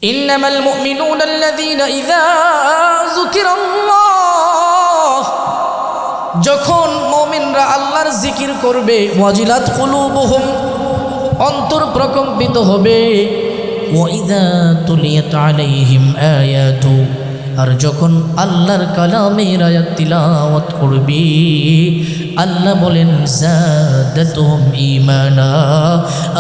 إنما المؤمنون الذين إذا ذكر الله যখন মুমিনরা আল্লাহর জিকির করবে ওয়াজিলাত কুলুবুহুম অন্তর প্রকম্পিত হবে ওয়াইযা তুলিয়াত আলাইহিম আয়াতু আর যখন আল্লাহর কালামের আয়াত তিলাওয়াত করবে আল্লাহ বলেন যাদাতুহুম ঈমানা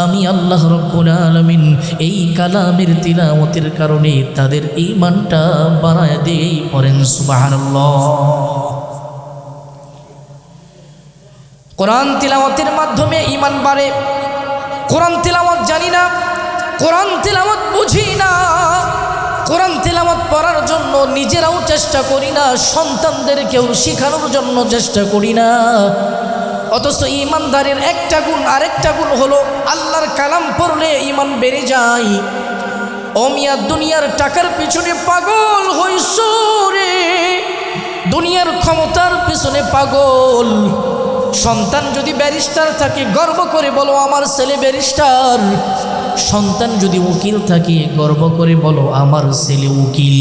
আমি আল্লাহ রাব্বুল আলামিন এই কালামের তিলাওয়াতের কারণে তাদের ঈমানটা বাড়ায় দেই পড়েন সুবহানাল্লাহ। কোরআন তিলাওয়াতের মাধ্যমে ঈমান বাড়ে। কোরআন তিলাওয়াত জানি না, কোরআন তিলাওয়াত বুঝি না, কোরআন তিলাওয়াত পড়ার জন্য নিজেরাও চেষ্টা করি না, সন্তানদেরকেও শেখানোর জন্য চেষ্টা করি না। অথচ ঈমানদারের একটা গুণ আরেকটা গুণ হলো আল্লাহর কালাম পড়লে ঈমান বেড়ে যায়। অমিয়া দুনিয়ার টাকার পিছনে পাগল হইছ রে, দুনিয়ার ক্ষমতার পিছনে পাগল। সন্তান যদি ব্যারিস্টার থাকে গর্ব করে বলো আমার ছেলে ব্যারিস্টার, সন্তান যদি উকিল থাকে গর্ব করে বলো আমার ছেলে উকিল,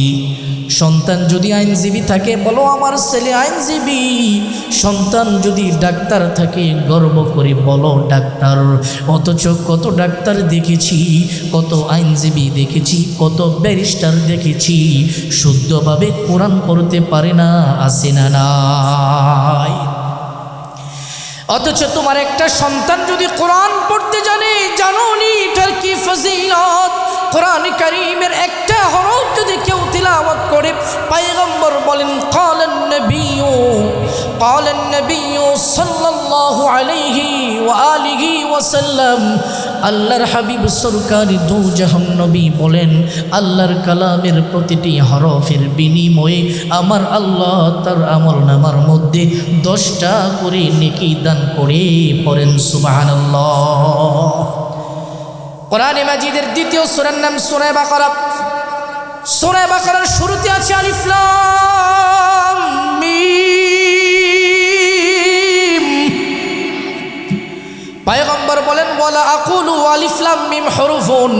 সন্তান যদি আইনজীবী থাকে বলো আমার ছেলে আইনজীবী, সন্তান যদি ডাক্তার থাকে গর্ব করে বলো ডাক্তার। অথচ কত ডাক্তার দেখেছি, কত আইনজীবী দেখেছি, কত ব্যারিস্টার দেখেছি শুদ্ধভাবে কোরআন পড়তে পারে না, আছে না নাই? অথচ তোমার একটা সন্তান যদি কোরআন পড়তে জানে, জানো নি এটার কি ফজিলত? কোরআন কারীমের একটা হরফ যদি কেউ তিলাওয়াত করে, পয়গম্বর বলেন ক্বালান নবী সাল্লাল্লাহু আলাইহি ওয়া আলিহি ওয়াসাল্লাম, আল্লাহর হাবিব সরকার দু জাহান নবী বলেন আল্লাহর কালামের প্রতিটি হরফের বিনিময়ে আমার আল্লাহ তার আমলনামার মধ্যে 10টা করে নেকি দান করে পড়েন সুবহানাল্লাহ। কোরআনে মাজিদের দ্বিতীয় সূরার নাম সূরা বাকারা। সূরা বাকারার শুরুতে আছে আলিফ লাম মিম। পয়গম্বর বলেন ওয়ালা আকুলু আলিফ লাম মিম হুরুফুন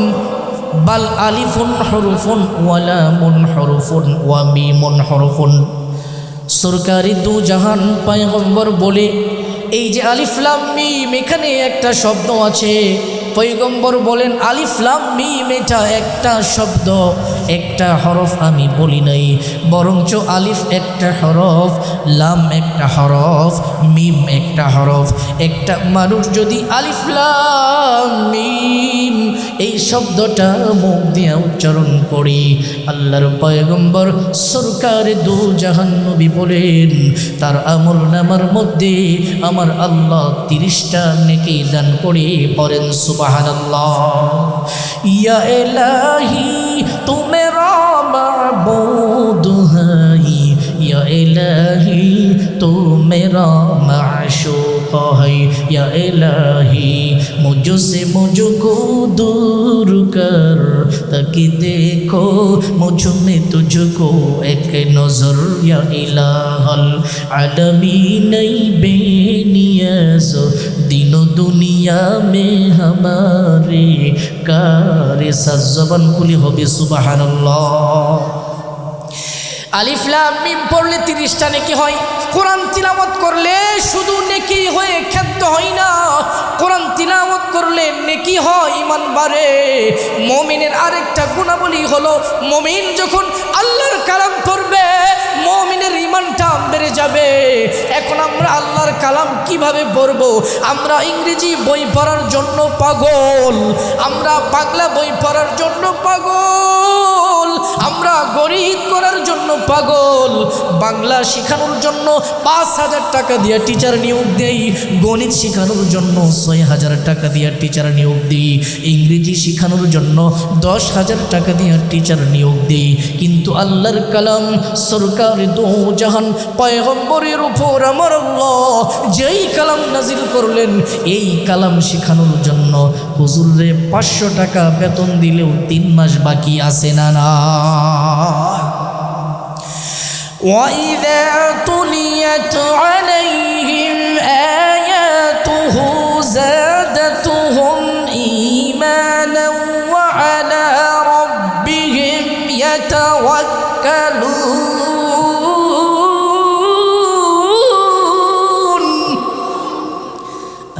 বাল আলিফুন হুরুফুন ওয়া লামুন হুরুফুন ওয়া মিমুন হুরুফুন। সরকারি দু জাহান পয়গম্বর বলে এই যে আলিফ লাম মিম এখানে একটা শব্দ আছে। পয়গম্বর বলেন আলিফ লাম মিম এটা একটা শব্দ, একটা হরফ আমি বলি নাই, বরঞ্চ আলিফ একটা হরফ, লাম একটা হরফ, মিম একটা হরফ। একটা মানুষ যদি আলিফ লাম মিম এই শব্দটা মুখ দিয়ে উচ্চারণ করি, আল্লাহর পয়গম্বর সরকার দু জাহান নবী বলেন তার আমলনামার মধ্যে আমার আল্লাহ 30টা নেকি দান করে পড়েন সুবহানাল্লাহ। ইয়া ইলাহি তু মেরা মাবুদ হাই, ইয়া ইলাহি তু মেরা মাশূক হাই, ইয়া ইলাহি মুঝসে মুঝকো दूर कर ताकि देखो मुझ में तुझको एक नजर, या इलाहल आलमीन बेनियाज दिनो दुनिया में हमारे कारे सजबन खुली होबे सुबहानाल्लाह। আলিফ লাম মিম পড়লে 30টা নেকি হয়। কোরআন তিলাওয়াত করলে শুধু নেকি হয়ে ক্ষান্ত হয় না, কোরআন তিলাওয়াত করলে নেকি হয়, ঈমান বাড়ে। মুমিনের আরেকটা গুণাবলী হলো মুমিন যখন আল্লাহর কালাম পড়বে মুমিনের ঈমানটা বেড়ে যাবে। এখন আমরা আল্লাহর কালাম কিভাবে পড়ব? আমরা ইংরেজি বই পড়ার জন্য পাগল, আমরা বাংলা বই পড়ার জন্য পাগল, আমরা গণিত করার জন্য পাগল। বাংলা শেখানোর জন্য 5,000 টাকা দিয়ে টিচার নিয়োগ দেই, গণিত শেখানোর জন্য 6,000 টাকা দিয়ে টিচার নিয়োগ দিই, ইংরেজি শেখানোর জন্য 10,000 টাকা দিয়ে টিচার নিয়োগ দিই। কিন্তু আল্লাহর কালাম সরকার দু জাহান পয়গম্বরের উপর আমার আল্লাহ যেই কালাম নাজিল করলেন এই কালাম শেখানোর জন্য হুজুরে 500 টাকা বেতন দিলেও 3 মাস বাকি আছে না না। وَإِذَا تُلِيَتْ عَلَيْهِمْ آيَاتُهُ زَادَتْهُمْ إِيمَانًا وَعَلَى رَبِّهِمْ ইয়াতাওয়াক্কালুন।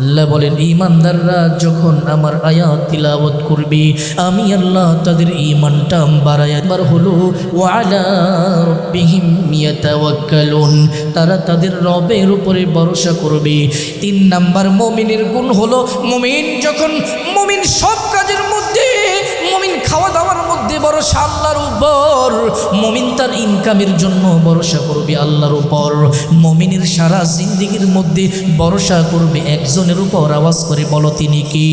আল্লাহ বলেন ঈমানদাররা যখন আমার আয়াত তিলাওয়াত করবে আমি আল্লাহ তাদের ঈমানটা বাড়ায়। বার হলো ওয়া আলা রাব্বিহিম ইয়াতাওয়াক্কালুন, তারা তাদের রবের উপরে ভরসা করবে। 3 নাম্বার মুমিনের গুণ হলো মুমিন যখন মুমিন সব কাজের মধ্যে, মুমিন খাওয়া দাওয়ার মধ্যে ভরসা আল্লাহর উপর, মুমিন তার ইনকামের জন্য ভরসা করবে আল্লাহর উপর, মুমিনের সারা জিন্দেগির মধ্যে ভরসা করবে একজনের উপর। আওয়াজ করে বলো তিনি কি?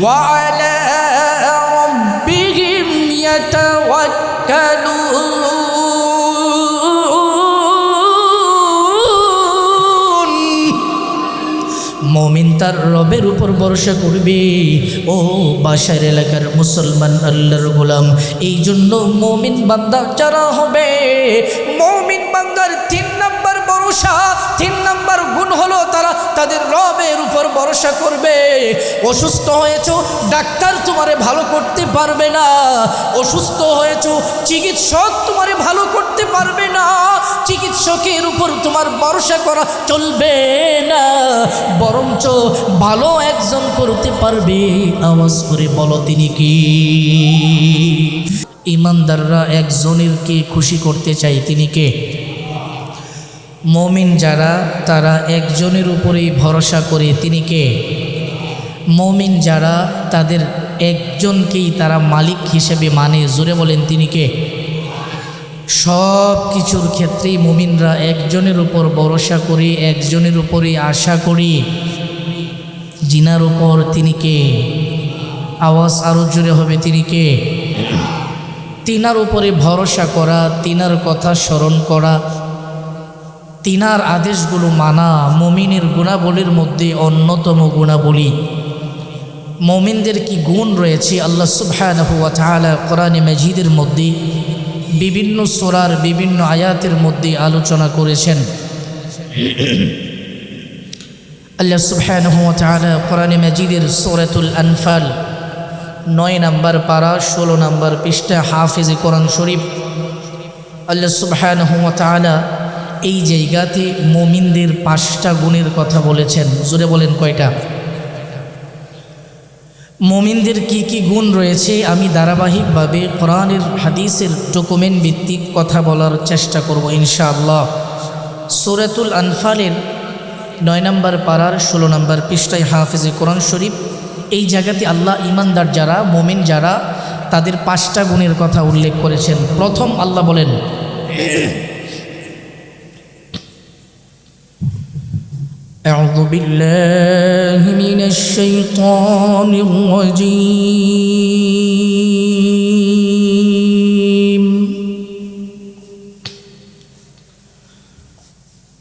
ওয়া আলা রাব্বিহিম ইয়াতাওয়াক্কালুন। মুমিন তার রবের উপর ভরসা করবে। ও বাসার এলাকার মুসলমান আল্লাহর গোলাম, এই জন্য মুমিন বান্দা যারা হবে, মুমিন বান্দার 3 নাম্বার ভরসা, 3 নাম্বার গুণ হলো তারা তাদের রবের উপর ভরসা করবে। অসুস্থ হয়েছো, ডাক্তার তোমারে ভালো করতে পারবে না। অসুস্থ হয়েছো, চিকিৎসক তোমারে ভালো করতে পারবে না। চিকিৎসকের উপর তোমার ভরসা করা চলবে না, বরঞ্চ ভালো একজন করতে পারবে। আওয়াজ করে বলো তিনি কি? ঈমানদাররা একজনের কে খুশি করতে চায়, তিনি কে? মুমিন যারা তারা একজনের উপরেই ভরসা করে, তিনি কে? মুমিন যারা তাদের একজনকেই তারা মালিক হিসেবে মানে, জোরে বলেন তিনি কে? সব কিছুর ক্ষেত্রেই মুমিনরা একজনের উপর ভরসা করি, একজনের উপরেই আশা করি। জিনার উপর তিনি কে? আওয়াজ আরো জোরে হবে, তিনি কে? তিনার উপরে ভরসা করা, তিনার কথা স্মরণ করা, তিনার আদেশগুলো মানা মুমিনের গুণাবলীর মধ্যে অন্যতম গুণাবলী। মুমিনদের কি গুণ রয়েছে আল্লাহ সুবহানাহু ওয়া তাআলা কোরআনে মাজিদের মধ্যে বিভিন্ন সূরার বিভিন্ন আয়াতের মধ্যে আলোচনা করেছেন। আল্লাহ সুবহানাহু ওয়া তাআলা কোরআনে মাজিদের সূরাতুল আনফাল 9 নম্বর পারা 16 নম্বর পৃষ্ঠা হাফেজে কোরআন শরীফ, আল্লাহ সুবহানাহু ওয়া তাআলা এই জায়গাতে মুমিনদের 5টা গুণের কথা বলেছেন। জোরে বলেন কয়টা? মুমিনদের কি কি গুণ রয়েছে আমি ধারাবাহিকভাবে কোরআনের হাদিসের ডকুমেন্ট ভিত্তিক কথা বলার চেষ্টা করব ইনশাআল্লাহ। সূরাতুল আনফালের 9 নম্বর পারার 16 নম্বর পৃষ্ঠায় হাফেজে কোরআন শরীফ, এই জায়গাতে আল্লাহ ঈমানদার যারা, মুমিন যারা, তাদের 5টা গুণের কথা উল্লেখ করেছেন। প্রথম আল্লাহ বলেন أعوذ بالله من الشيطان الرجيم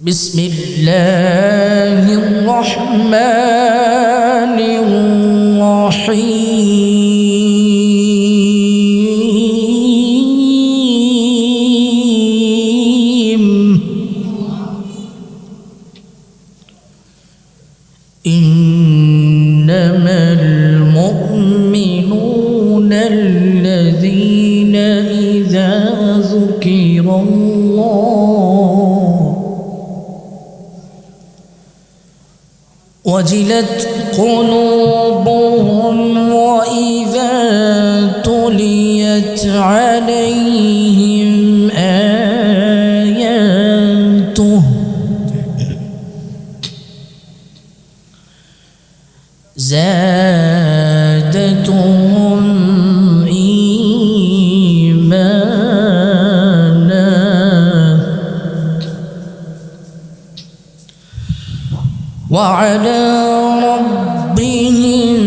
بسم الله الرحمن الرحيم إنما المؤمنون الذين إذا ذكر الله وجلت قلوبهم وإذا تليت عليهم آياته زادتهم إيمانا وعلى ربهم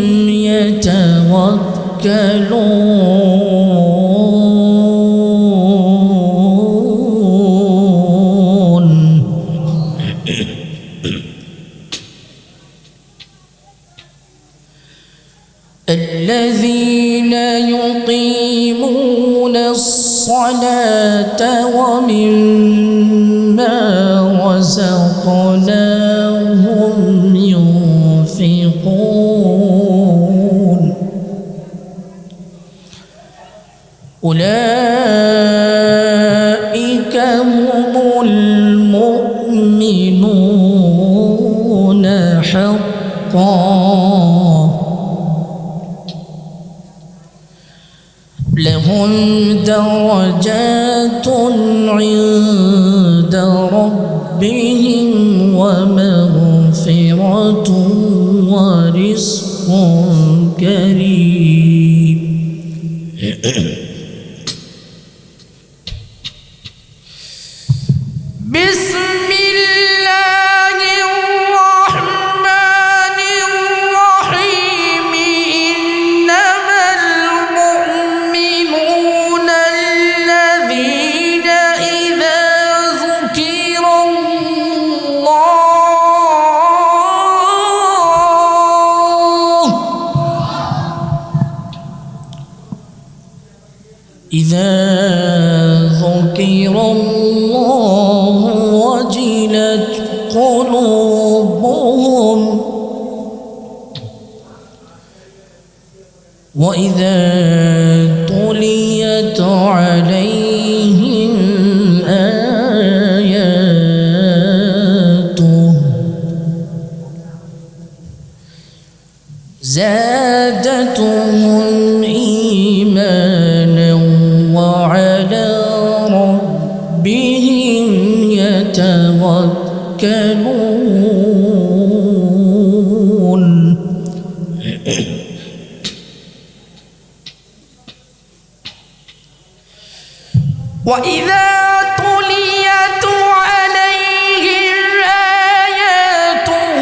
يتوكلون الذين يقيمون الصلاة ومما رزقناهم ينفقون أولئك هم المؤمنون حقا لهم درجات عند ربهم ومغفرة ورزق كريم. بسم الله الرحمن الرحيم إنما المؤمنون الذين إذا ذكر الله وجلت قلوبهم وإذا تليت عليهم آياته زادتهم إيمانا وعلى ربهم يتوكلون. وإذا تليت عليهم آياته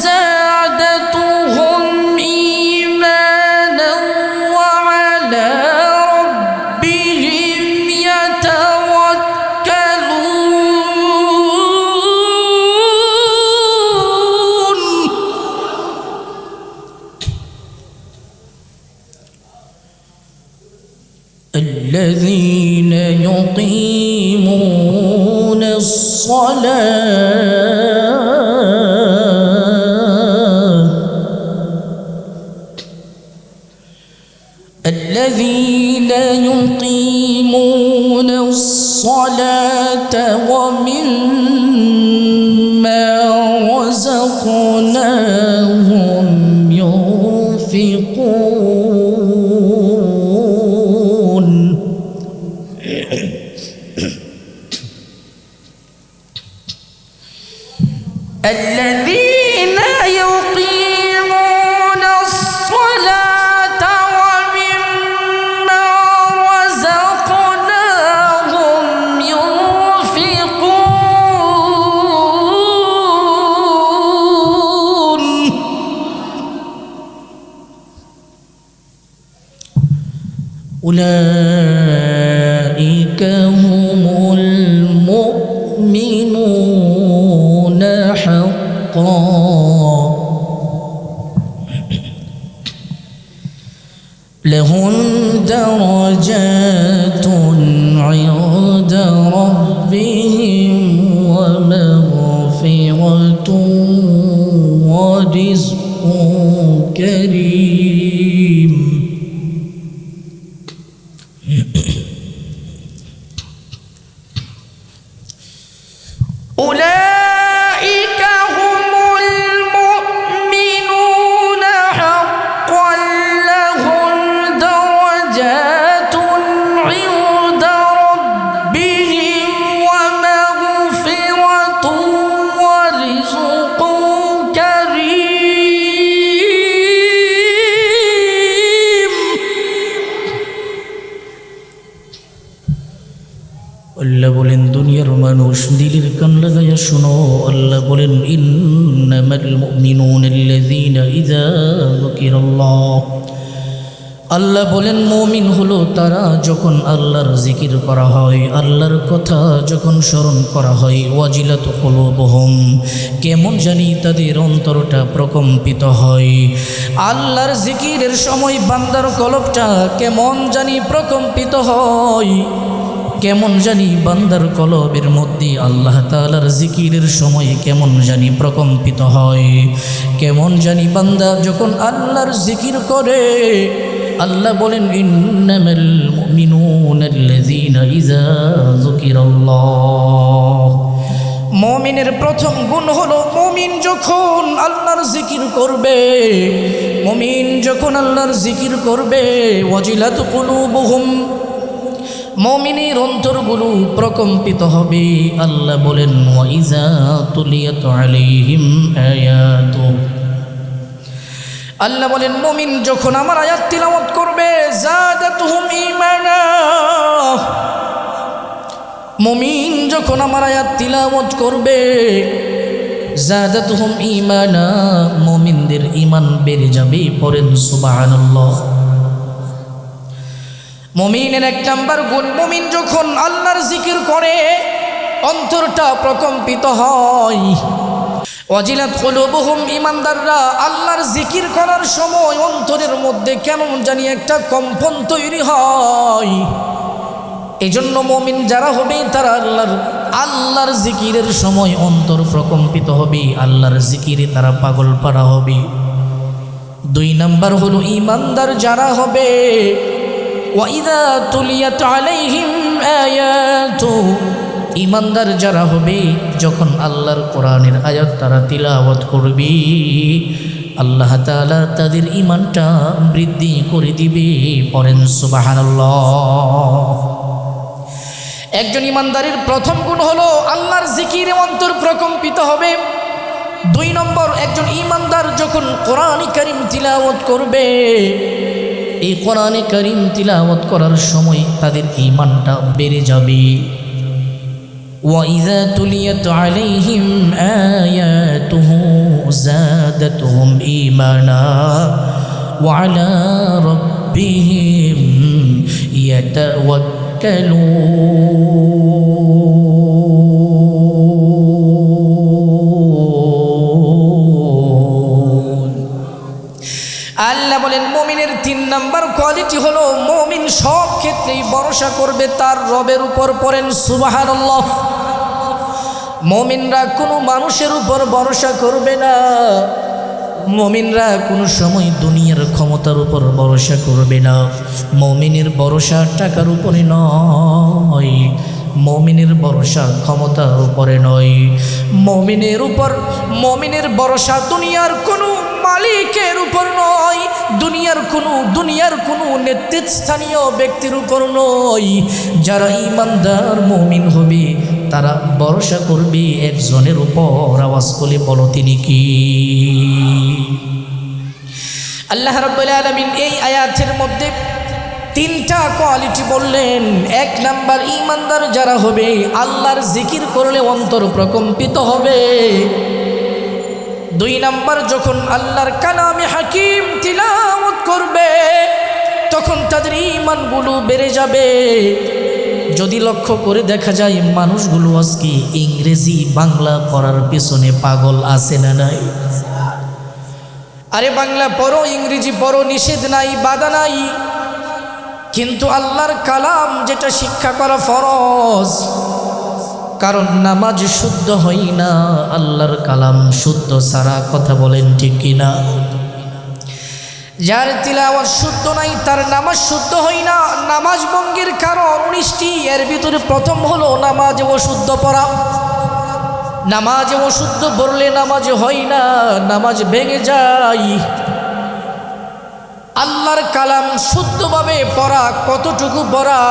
زادتهم إيمانا وعلى ربهم يتوكلون. الذين يقيمون الصلاة ومما رزقناهم ينفقون. الذين يقيمون الصلاة ومما رزقناهم ينفقون. أولئك هم المؤمنون حقا لهم درجات عند ربهم ومغفرة ورزق كريم. أولئك هم المؤمنون حقا لهم درجات عند ربهم ومغفرة ورزق كريم. আল্লাহ বলেন দুনিয়ার মানুষ দিলের কান লাগাইয়া শোনো। আল্লাহ বলেন ইন্নামাল মুমিনুনাল্লাযীনা ইযা যুকিরাল্লাহ। আল্লাহ বলেন মুমিন হলো তারা যখন আল্লাহর জিকির করা হয়, আল্লাহর কথা যখন স্মরণ করা হয়, ওয়াজিলাত কুলুবুহুম, কেমন জানি তাদের অন্তরটা প্রকম্পিত হয়। আল্লাহর জিকিরের সময় বান্দার কলবটা কেমন জানি প্রকম্পিত হয়, কেমন জানি বান্দার কলবের মধ্যে আল্লাহ তাআলার জিকিরের সময় কেমন জানি প্রকম্পিত হয়। কেমন জানি বান্দা যখন আল্লাহর জিকির করে আল্লাহ বলেন ইন্নামাল মুমিনুনাল্লাযীনা ইযা যুকিরাল্লাহ, মুমিনের প্রথম গুণ হলো মুমিন যখন আল্লাহর জিকির করবে, মুমিন যখন আল্লাহর জিকির করবে, ওয়াজিলাত কুলুবুহুম, মুমিনের অন্তরগুলো প্রকম্পিত হবে। আল্লাহ বলেন ওয়াইজা তুলিয়াত আলাইহিম আয়াতু, আল্লাহ বলেন মুমিন যখন আমার আয়াত তিলাওয়াত করবে যাদাতুহুম ঈমানা, মুমিন যখন আমার আয়াত তিলাওয়াত করবে যাদাতুহুম ঈমানা, মুমিনদের ঈমান বেড়ে যাবে। পড়েন সুবহানাল্লাহ। মুমিনের এক নাম্বার গুণ, মুমিন যখন আল্লাহর জিকির করে অন্তরটা প্রকম্পিত হয়। ওয়াজিলাত কুলুবুহুম, ঈমানদাররা আল্লাহর জিকির করার সময় অন্তরের মধ্যে কেমন জানি একটা কম্পন তৈরি হয়। এজন্য মুমিন যারা হবে তারা আল্লাহর জিকিরের সময় অন্তর প্রকম্পিত হবে, আল্লাহর জিকিরে তারা পাগল পারা হবে। 2 নাম্বার হলো ঈমানদার যারা হবে ওয়াইদা তুলিয়াত আলাইহিম আয়াতু, ঈমানদার যারা হবে যখন আল্লাহর কোরআনের আয়াত তারা তিলাওয়াত করবে, আল্লাহ তাআলা তাদের ঈমানটা বৃদ্ধি করে দিবে। পড়েন সুবহানাল্লাহ। একজন ঈমানদারের প্রথম গুণ হলো আল্লাহর জিকিরে অন্তর প্রকম্পিত হবে। 2 নম্বর, একজন ঈমানদার যখন কোরআন কারীম তিলাওয়াত করবে, এই কোরআন কারীম তিলাওয়াত করার সময় তাদের ঈমানটা বেড়ে যাবে। ওয়াইযা তুলিয়াত আলাইহিম আয়াতুহু যাদাতুহুম ঈমানা ওয়া আলা রাব্বিহিম ইয়াতাওয়াক্কালুন। আল্লাহ বলেন মুমিনের 3 নাম্বার কোয়ালিটি হলো মুমিন সব ক্ষেত্রেই ভরসা করবে তার রবের উপর। পড়েন সুবহানাল্লাহ। মুমিনরা কোনো মানুষের উপর ভরসা করবে না, মুমিনরা কোনো সময় দুনিয়ার ক্ষমতার উপর ভরসা করবে না। মুমিনের ভরসা টাকার উপরে নয়, মুমিনের ভরসা ক্ষমতার উপরে নয়, মুমিনের ভরসা দুনিয়ার কোনো মালিকের উপর নয়, দুনিয়ার কোনো নেতৃস্থানীয় ব্যক্তির উপর নয়। যারা ঈমানদার মুমিন হবে তারা ভরসা করবে একজনের উপর। আওয়াজ করে বলো তিনি কি? আল্লাহ রাব্বুল আলামিন এই আয়াতের মধ্যে 3টা কোয়ালিটি বললেন। 1 নাম্বার, ঈমানদার যারা হবে আল্লাহর জিকির করলে অন্তর প্রকম্পিত হবে। 2 নাম্বার, যখন আল্লাহর কালামে হাকিম তিলাওয়াত করবে তখন তাদের ঈমানগুলো বেড়ে যাবে। যদি লক্ষ্য করে দেখা যায় মানুষগুলো আজকে ইংরেজি বাংলা পড়ার পিছনে পাগল আছে না নাই? আরে বাংলা পড়ো, ইংরেজি পড়ো, নিষেধ নাই, বাধা নাই, কিন্তু আল্লাহর কালাম যেটা শিক্ষা করা ফরজ। কারণ নামাজ শুদ্ধ হয় না আল্লাহর কালাম শুদ্ধ ছাড়া। কথা বলেন ঠিক কিনা? যার তিলাওয়াত শুদ্ধ নাই তার নামাজ শুদ্ধ হয় না। নামাজ ভঙ্গের কারণ 19টি, এর ভিতরে প্রথম হলো নামাজে অশুদ্ধ পড়া। নামাজে অশুদ্ধ পড়লে নামাজ হয় না, নামাজ ভেঙে যায়। আল্লাহর কালাম শুদ্ধভাবে পড়া কতটুকু পড়া,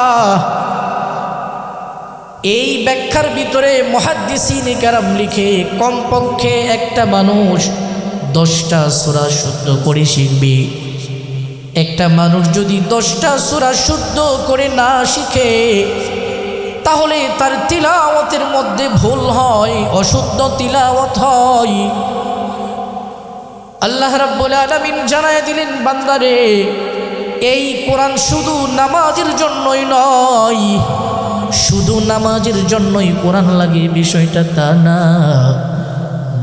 এই ব্যাখ্যার ভিতরে মুহাদ্দিসিনে কেরাম লিখে কমপক্ষে একটা মানুষ 10টা সূরা শুদ্ধ করে শিখবে। একটা মানুষ যদি 10টা সূরা শুদ্ধ করে না শিখে তাহলে তার তিলাওয়াতের মধ্যে ভুল হয়, অশুদ্ধ তিলাওয়াত হয়। আল্লাহ রাব্বুল আলামিন জানায় দিলেন, বান্দারে এই কোরআন শুধু নামাজের জন্যই নয়, শুধু নামাজের জন্যই কোরআন লাগে বিষয়টা তা না,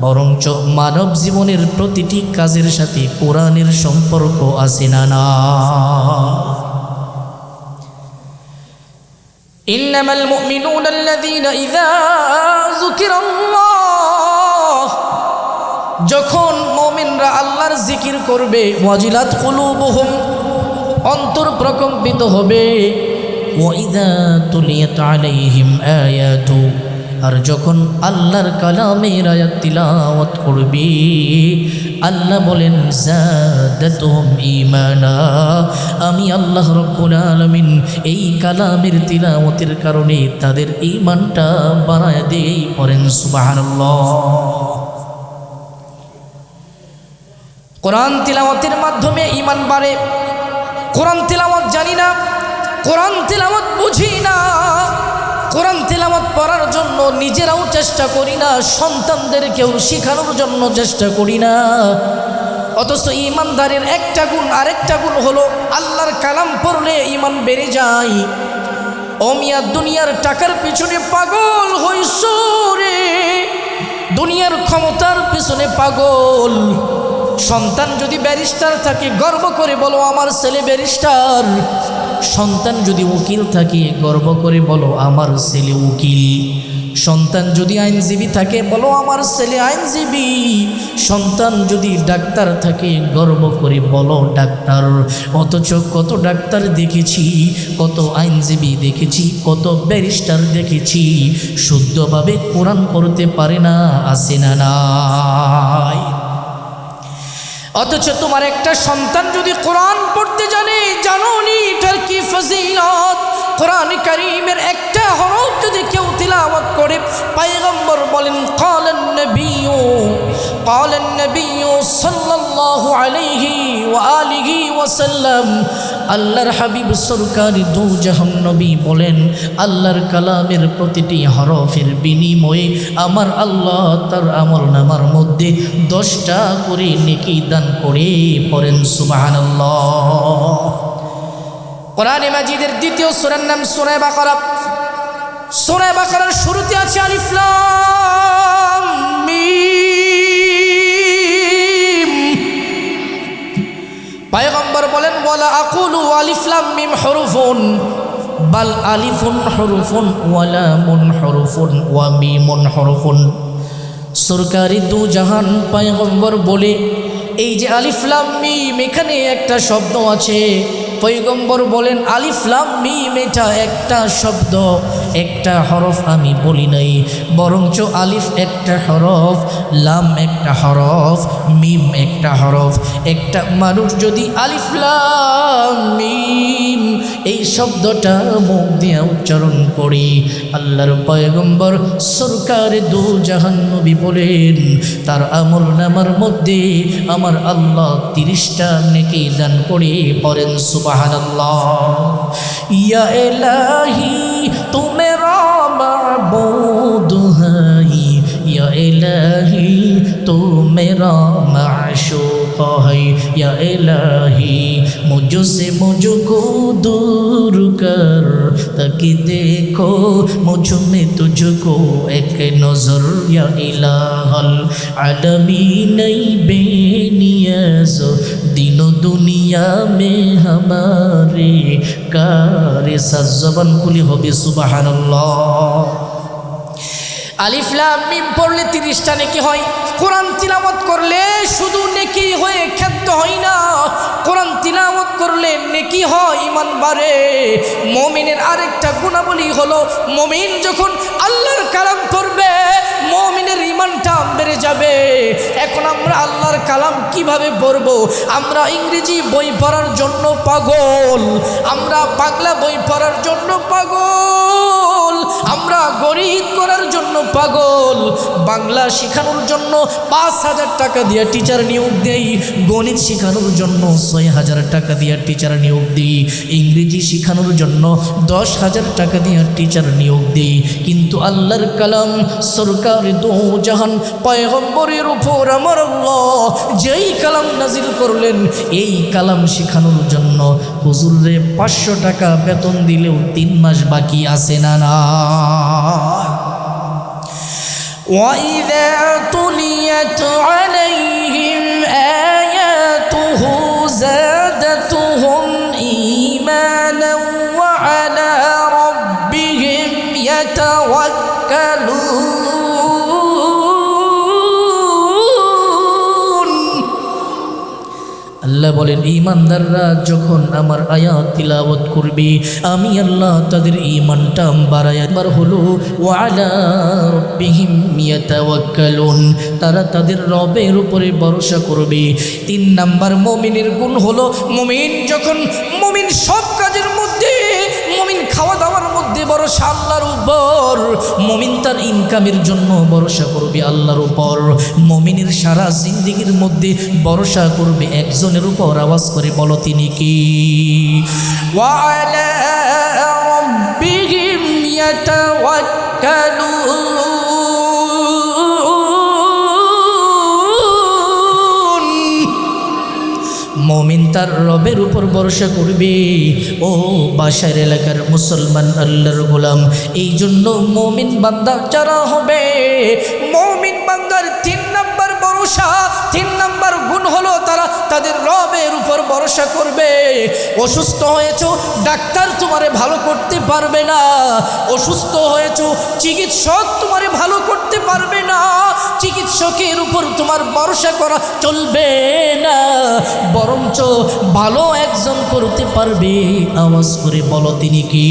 বরঞ্চ মানব জীবনের প্রতিটি কাজের সাথে কোরআনের সম্পর্ক আছে না না? ইন্নামাল মুমিনুনা আল্লাযীনা ইযা যুকিরাল্লাহ, যখন মুমিনরা আল্লাহর জিকির করবে ওয়াজিলাত কুলুবুহুম, অন্তর প্রকম্পিত হবে। ওয়াইদা তুলিয়াত আলাইহিম আয়াতু, আর যখন আল্লাহর কালামের আয়াত তিলাওয়াত করবে, আল্লাহ বলেন যাদাতুহুম ঈমানা, আমি আল্লাহ রাব্বুল আলামিন এই কালামের তিলাওয়াতের কারণে তাদের ঈমানটা বাড়ায় দেই। পড়েন সুবহানাল্লাহ। কোরআন তিলাওয়াতের মাধ্যমে ঈমান বাড়ে। কোরআন তিলাওয়াত জানি না, কোরআন তিলাওয়াত বুঝি না, কোরআন তিলাওয়াত পড়ার জন্য নিজেরাও চেষ্টা করি না, সন্তানদেরকেও শেখানোর জন্য চেষ্টা করি না। অথচ ঈমানদারের একটা গুণ, আরেকটা গুণ হলো আল্লাহর কালাম পড়লে ঈমান বেড়ে যায়। অমিয়া দুনিয়ার টাকার পিছনে পাগল হইছ রে, দুনিয়ার ক্ষমতার পিছনে পাগল। সন্তান যদি ব্যারিস্টার থাকে গর্ব করে বলো আমার ছেলে ব্যারিস্টার, সন্তান যদি উকিল থাকে গর্ব করে বলো আমার ছেলে উকিল, সন্তান যদি আইনজীবী থাকে বলো আমার ছেলে আইনজীবী, সন্তান যদি ডাক্তার থাকে গর্ব করে বলো ডাক্তার। অথচ কত ডাক্তার দেখেছি, কত আইনজীবী দেখেছি, কত ব্যারিস্টার দেখেছি, শুদ্ধভাবে কোরআন পড়তে পারে না, আছে না নাই? অথচ তোমার একটা সন্তান যদি কোরআন পড়তে জানে, জানো নি এটার কি ফজিলত? কোরআন কারীমের একটা হরফ যদি কেউ তিলাওয়াত করে, পয়গম্বর বলেন ক্বালান নবী সাল্লাল্লাহু আলাইহি ওয়া আলিহি ওয়াসাল্লাম, আল্লাহর হাবিব সরকার দু জাহান নবী বলেন আল্লাহর কালামের প্রতিটি হরফের বিনিময়ে আমার আল্লাহ তার আমলনামার মধ্যে 10টা করে নেকি দান করে। পড়েন সুবহানাল্লাহ। কোরআনে মাজিদের দ্বিতীয় সূরার নাম সূরা বাকারা। সূরা বাকারার শুরুতে আছে আলিফ লাম মিম। পয়গম্বর বলেন ওয়ালা আকুলু আলিফ লাম মিম হুরুফুন বাল আলিফুন হুরুফুন ওয়া লামুন হুরুফুন ওয়া মিমুন হুরুফুন। সরকারি দু জাহান পয়গম্বর বলে এই যে আলিফ লাম মিম, এখানে একটা শব্দ আছে। পয়গম্বর বলেন আলিফ লাম মিম এটা একটা শব্দ, একটা হরফ আমি বলি নাই, বরঞ্চ আলিফ একটা হরফ, লাম একটা হরফ, মিম একটা হরফ। একটা মানুষ যদি আলিফ লাম মিম এই শব্দটা মুখ দিয়ে উচ্চারণ করি, আল্লাহর পয়গম্বর সরকার দু জাহান নবী বলেন তার আমলনামার মধ্যে আমার আল্লাহ 30টা নেকি দান করে। পড়েন সুবহানাল্লাহ। ইয়া ইলাহি তু মেরা মাবুদ হাই, ইয়া ইলাহি তু মেরা মাশূক হাই, ইয়া ইলাহি মুঝসে মুझको दूर कर, ताकि देखो मुझ में तुझको एक नजर, या इलाहल आलमीन बेनियाज दिनो दुनिया में हमारे कारे। सजबान खुली होबे सुबहानाल्लाह। আলিফ লাম মিম পড়লে 30টা নেকি হয়। কোরআন তিলাওয়াত করলে শুধু নেকি হয়ে ক্ষান্ত হয় না, কোরআন তিলাওয়াত করলে নেকি হয়, ঈমান বাড়ে। মুমিনের আরেকটা গুণাবলী হলো মুমিন যখন আল্লাহর কালাম পড়বে মুমিনের ঈমানটা বেড়ে যাবে। এখন আমরা আল্লাহর কালাম কিভাবে পড়ব? আমরা ইংরেজি বই পড়ার জন্য পাগল, আমরা বাংলা বই পড়ার জন্য পাগল, আমরা গণিত করার জন্য পাগল। বাংলা শেখানোর জন্য 5,000 টাকা দিয়ে টিচার নিয়োগ দেই, গণিত শেখানোর জন্য 6,000 টাকা দিয়ে টিচার নিয়োগ দিই, ইংরেজি শেখানোর জন্য 10,000 টাকা দিয়ে টিচার নিয়োগ দিই। কিন্তু আল্লাহর কালাম সরকার দু জাহান পয়গম্বরের উপর আমার আল্লাহ যেই কালাম নাজিল করলেন, এই কালাম শেখানোর জন্য হুজুরে 500 টাকা বেতন দিলেও 3 মাস বাকি আছে না না। وَإِذَا تُلِيَتْ عَلَيْهِمْ آيَاتُهُ زَادَتْهُمْ إِيمَانًا وَعَلَى رَبِّهِمْ يَتَوَكَّلُونَ। আল্লাহ বলেন ঈমানদাররা যখন আমার আয়াত তিলাওয়াত করবে আমি আল্লাহ তাদের ঈমানটা বাড়ায়া বার হলো ওয়া আলা রাব্বিহিম ইয়াতাওয়াক্কালুন তারা তাদের রবের উপরে ভরসা করবে। 3 নাম্বার মুমিনের গুণ হলো মুমিন সব কাজের মধ্যে মুমিন খাওয়া দাওয়ার মধ্যে ভরসা আল্লাহর উপর, মুমিন তার ইনকামের জন্য ভরসা করবে আল্লাহর উপর, মুমিনের সারা জিন্দেগির মধ্যে ভরসা করবে একজনের উপর। আওয়াজ করে বলো তিনি কি? ওয়া আলা রাব্বিহিম ইয়াতাওয়াক্কালুন মুমিন তার রবের উপর ভরসা করবে। ও বাসার এলাকার মুসলমান আল্লাহর গোলাম, এই জন্য মুমিন বান্দা যারা হবে মুমিন বান্দার 3 নাম্বার ভরসা 3 নাম্বার গুণ হলো তারা তাদের রবের উপর ভরসা করবে। অসুস্থ হয়েছো, ডাক্তার তোমারে ভালো করতে পারবে না, অসুস্থ হয়েছো, চিকিৎসক তোমারে ভালো করতে পারবে না, চিকিৎসকের উপর তোমার ভরসা করা চলবে না, বরঞ্চ ভালো একজন করতে পারবে। আওয়াজ করে বলো তিনি কি?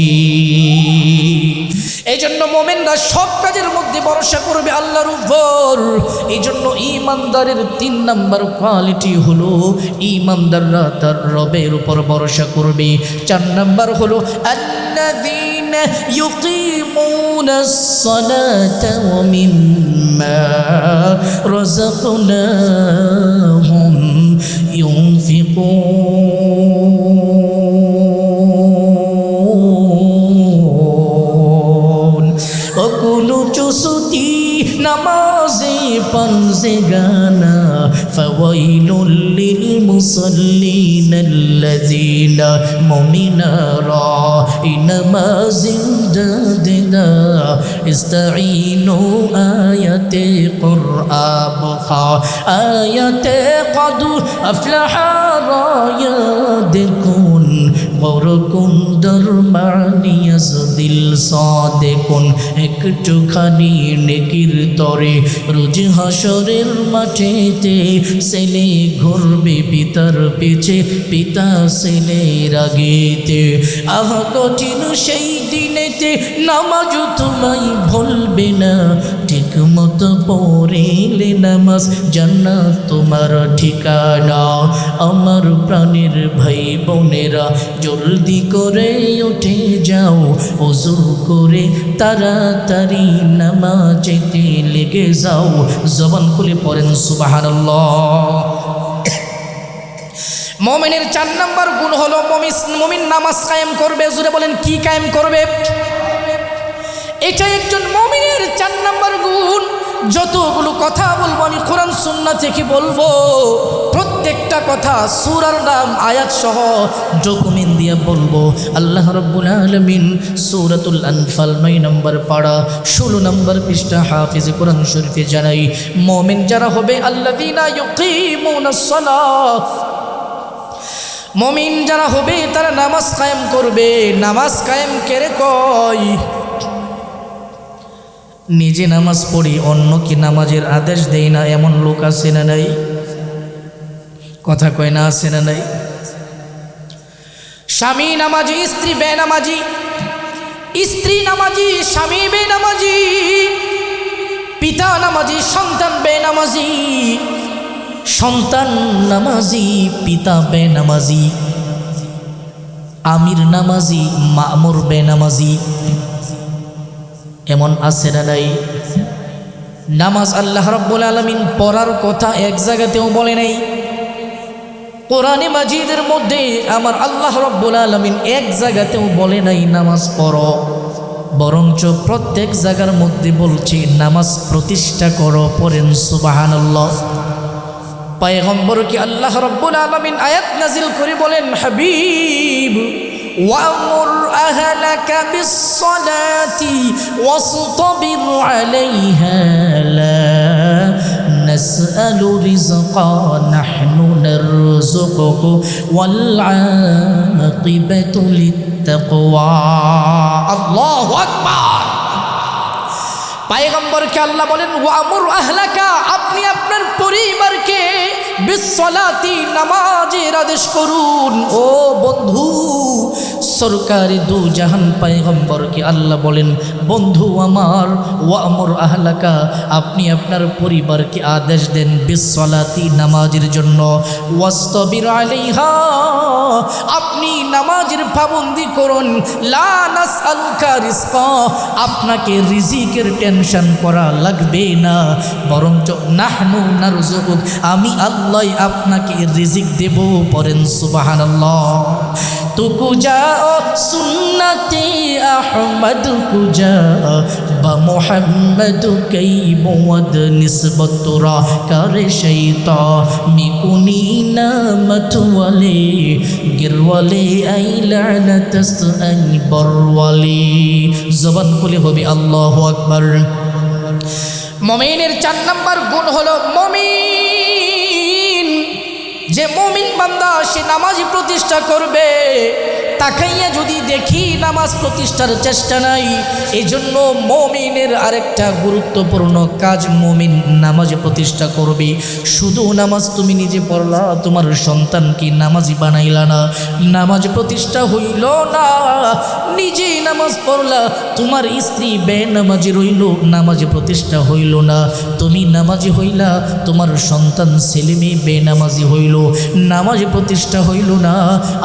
এই জন্য মুমিনরা সব কাজের মধ্যে ভরসা করবে আল্লাহর উপর। এই জন্য ঈমানদারের 3 নাম্বার কোয়ালিটি হলো ঈমানদাররা তার রবের উপর ভরসা করবে। 4 নাম্বার হলো আল্লাযীনা ইউকিমুনাস সালাতা ওয়া মিম্মা রাযাকনাহুম ইউনফিকুন। কোনো চুসুতি নামাজে পানজে গানা ফাওয়াইলুল লিল মুসাল্লিন আল্লাযীনা মুমিনারা নামাজিন দাদিনা ইস্তাঈনু আয়াতে কুরআন আয়াতে কদ আফলাহা রায়াদকুন বরকুন দরমানিয়াস দিল সাদেকুন। একটুখানি নেকির তরে রোজ হাসরের মাঠেতে ছেলে ঘুরবে পিতার পিছে, পিতা ছেলের আগেতে। আহা কঠিন সেই দিনেতে নামাজ তোমায় ভুলবে না, ঠিক মতো পড়িলে নামাজ জান্নাত তোমার ঠিকানা। আমার প্রাণের ভাই বোনেরা জলদি করে উঠে যাও, ওযু করে তাড়াতাড়ি নামাজেতে লেগে যাও। জবান খুলে পড়েন সুবহানাল্লাহ। মুমিনের 4 নাম্বার গুণ হলো মুমিন নামাজ কায়েম করবে। জোরে বলেন কি কায়েম করবে? এটা একজন মুমিনের 4 নাম্বার গুণ। যতগুলো কথা বলবো আমি কোরআন সুন্নাহ থেকে বলবো, প্রত্যেকটা কথা সূরার নাম আয়াত সহ ডকুমেন্ট দিয়ে বলবো। আল্লাহ রাব্বুল আলামিন সূরাতুল আনফাল 9 নম্বর পারা 16 নম্বর পৃষ্ঠা হাফিজ কোরআন শরীফে জানাই, মুমিন যারা হবে আল্লাযীনা ইউকিমুনাস সালাত, মুমিন যারা হবে তারা নামাজ কায়েম করবে। নামাজ কায়েম করে কয় নিজে নামাজ পড়ি অন্যকে নামাজের আদেশ দেয় না, এমন লোক আছে না নাই? কথা কয় না, আছে না নাই? স্বামী নামাজি, স্ত্রী বেনামাজি, স্ত্রী নামাজি, স্বামী বেনামাজি, পিতা নামাজি, সন্তান বেনামাজি, সন্তান নামাজি, পিতা বেনামাজি, আমির নামাজি, মামুর বেনামাজি, এমন আছে না নাই? নামাজ আল্লাহ রাব্বুল আলামিন পড়ার কথা এক জায়গাতেও বলে নাই। কোরআনে মাজিদের মধ্যে আমার আল্লাহ রাব্বুল আলামিন এক জায়গাতেও বলে নাই নামাজ পড়ো, বরঞ্চ প্রত্যেক জায়গার মধ্যে বলছে নামাজ প্রতিষ্ঠা করো। পড়েন সুবহানাল্লাহ। পয়গম্বরকে আল্লাহ রাব্বুল আলামিন আয়াত নাজিল করে বলেন, হাবিব ওয়ামুর আহলাকা বিসসালাতি ওয়াসতাবির আলাইহা লা নাসআলু রিজকা নাহনু নারযুকুকু ওয়াল আকিবাতু লিত্তাকওয়া। আল্লাহু আকবার। পয়গম্বরকে আল্লাহ বলেন ওয়ামুর আহলাকা, আপনি আপনার পরিবারকে বিসসালাতি, নামাজের আদেশ করুন। ও বন্ধু, সরকারি দু জাহান পয়গম্বরকে আল্লাহ বলেন বন্ধু আমার, ওয়ামুর আহলাকা, আপনি আপনার পরিবারকে আদেশ দেন বিসসালাতি, নামাজের জন্য, ওয়াসতাবির আলাইহা, আপনি নামাজের পাবন্দি করুন, লা নাসআলুকা রিজকা, আপনাকে রিজিকের টেনশন করা লাগবে না, বরঞ্চ নাহনু নারযুকুক, আমি আল্লাহ আপনাকে রিজিক দেব। পড়েন সুবহানাল্লাহ। তুকু যাও সুন্নতে আহমদ কুজা বা মোহাম্মদ কই বদ নিসবতুরা করে শৈতা মিকুনি নামত ওয়ালে গিরওয়ালে আই লানাতাস আই বরওয়ালি। জবান খুলে হবে আল্লাহু আকবার। মুমিনের 4 নম্বর গুণ হলো মুমিন, যে মুমিন বান্দা সে নামাজি প্রতিষ্ঠা করবে, তাকাইয়া যদি দেখি নামাজ প্রতিষ্ঠার চেষ্টা নাই, এই জন্য মুমিনের আরেকটা গুরুত্বপূর্ণ কাজ, মুমিন নামাজ প্রতিষ্ঠা করবে। শুধু নামাজ তুমি নিজে পড়লা, তোমার সন্তানকে নামাজি বানাইলা না, নামাজ প্রতিষ্ঠা হইল না। নিজে নামাজ পড়লা, তোমার স্ত্রী বেনামাজি রইল, নামাজ প্রতিষ্ঠা হইল না। তুমি নামাজি হইলা, তোমার সন্তান ছেলে মেয়ে বেনামাজি হইল, নামাজ প্রতিষ্ঠা হইল না।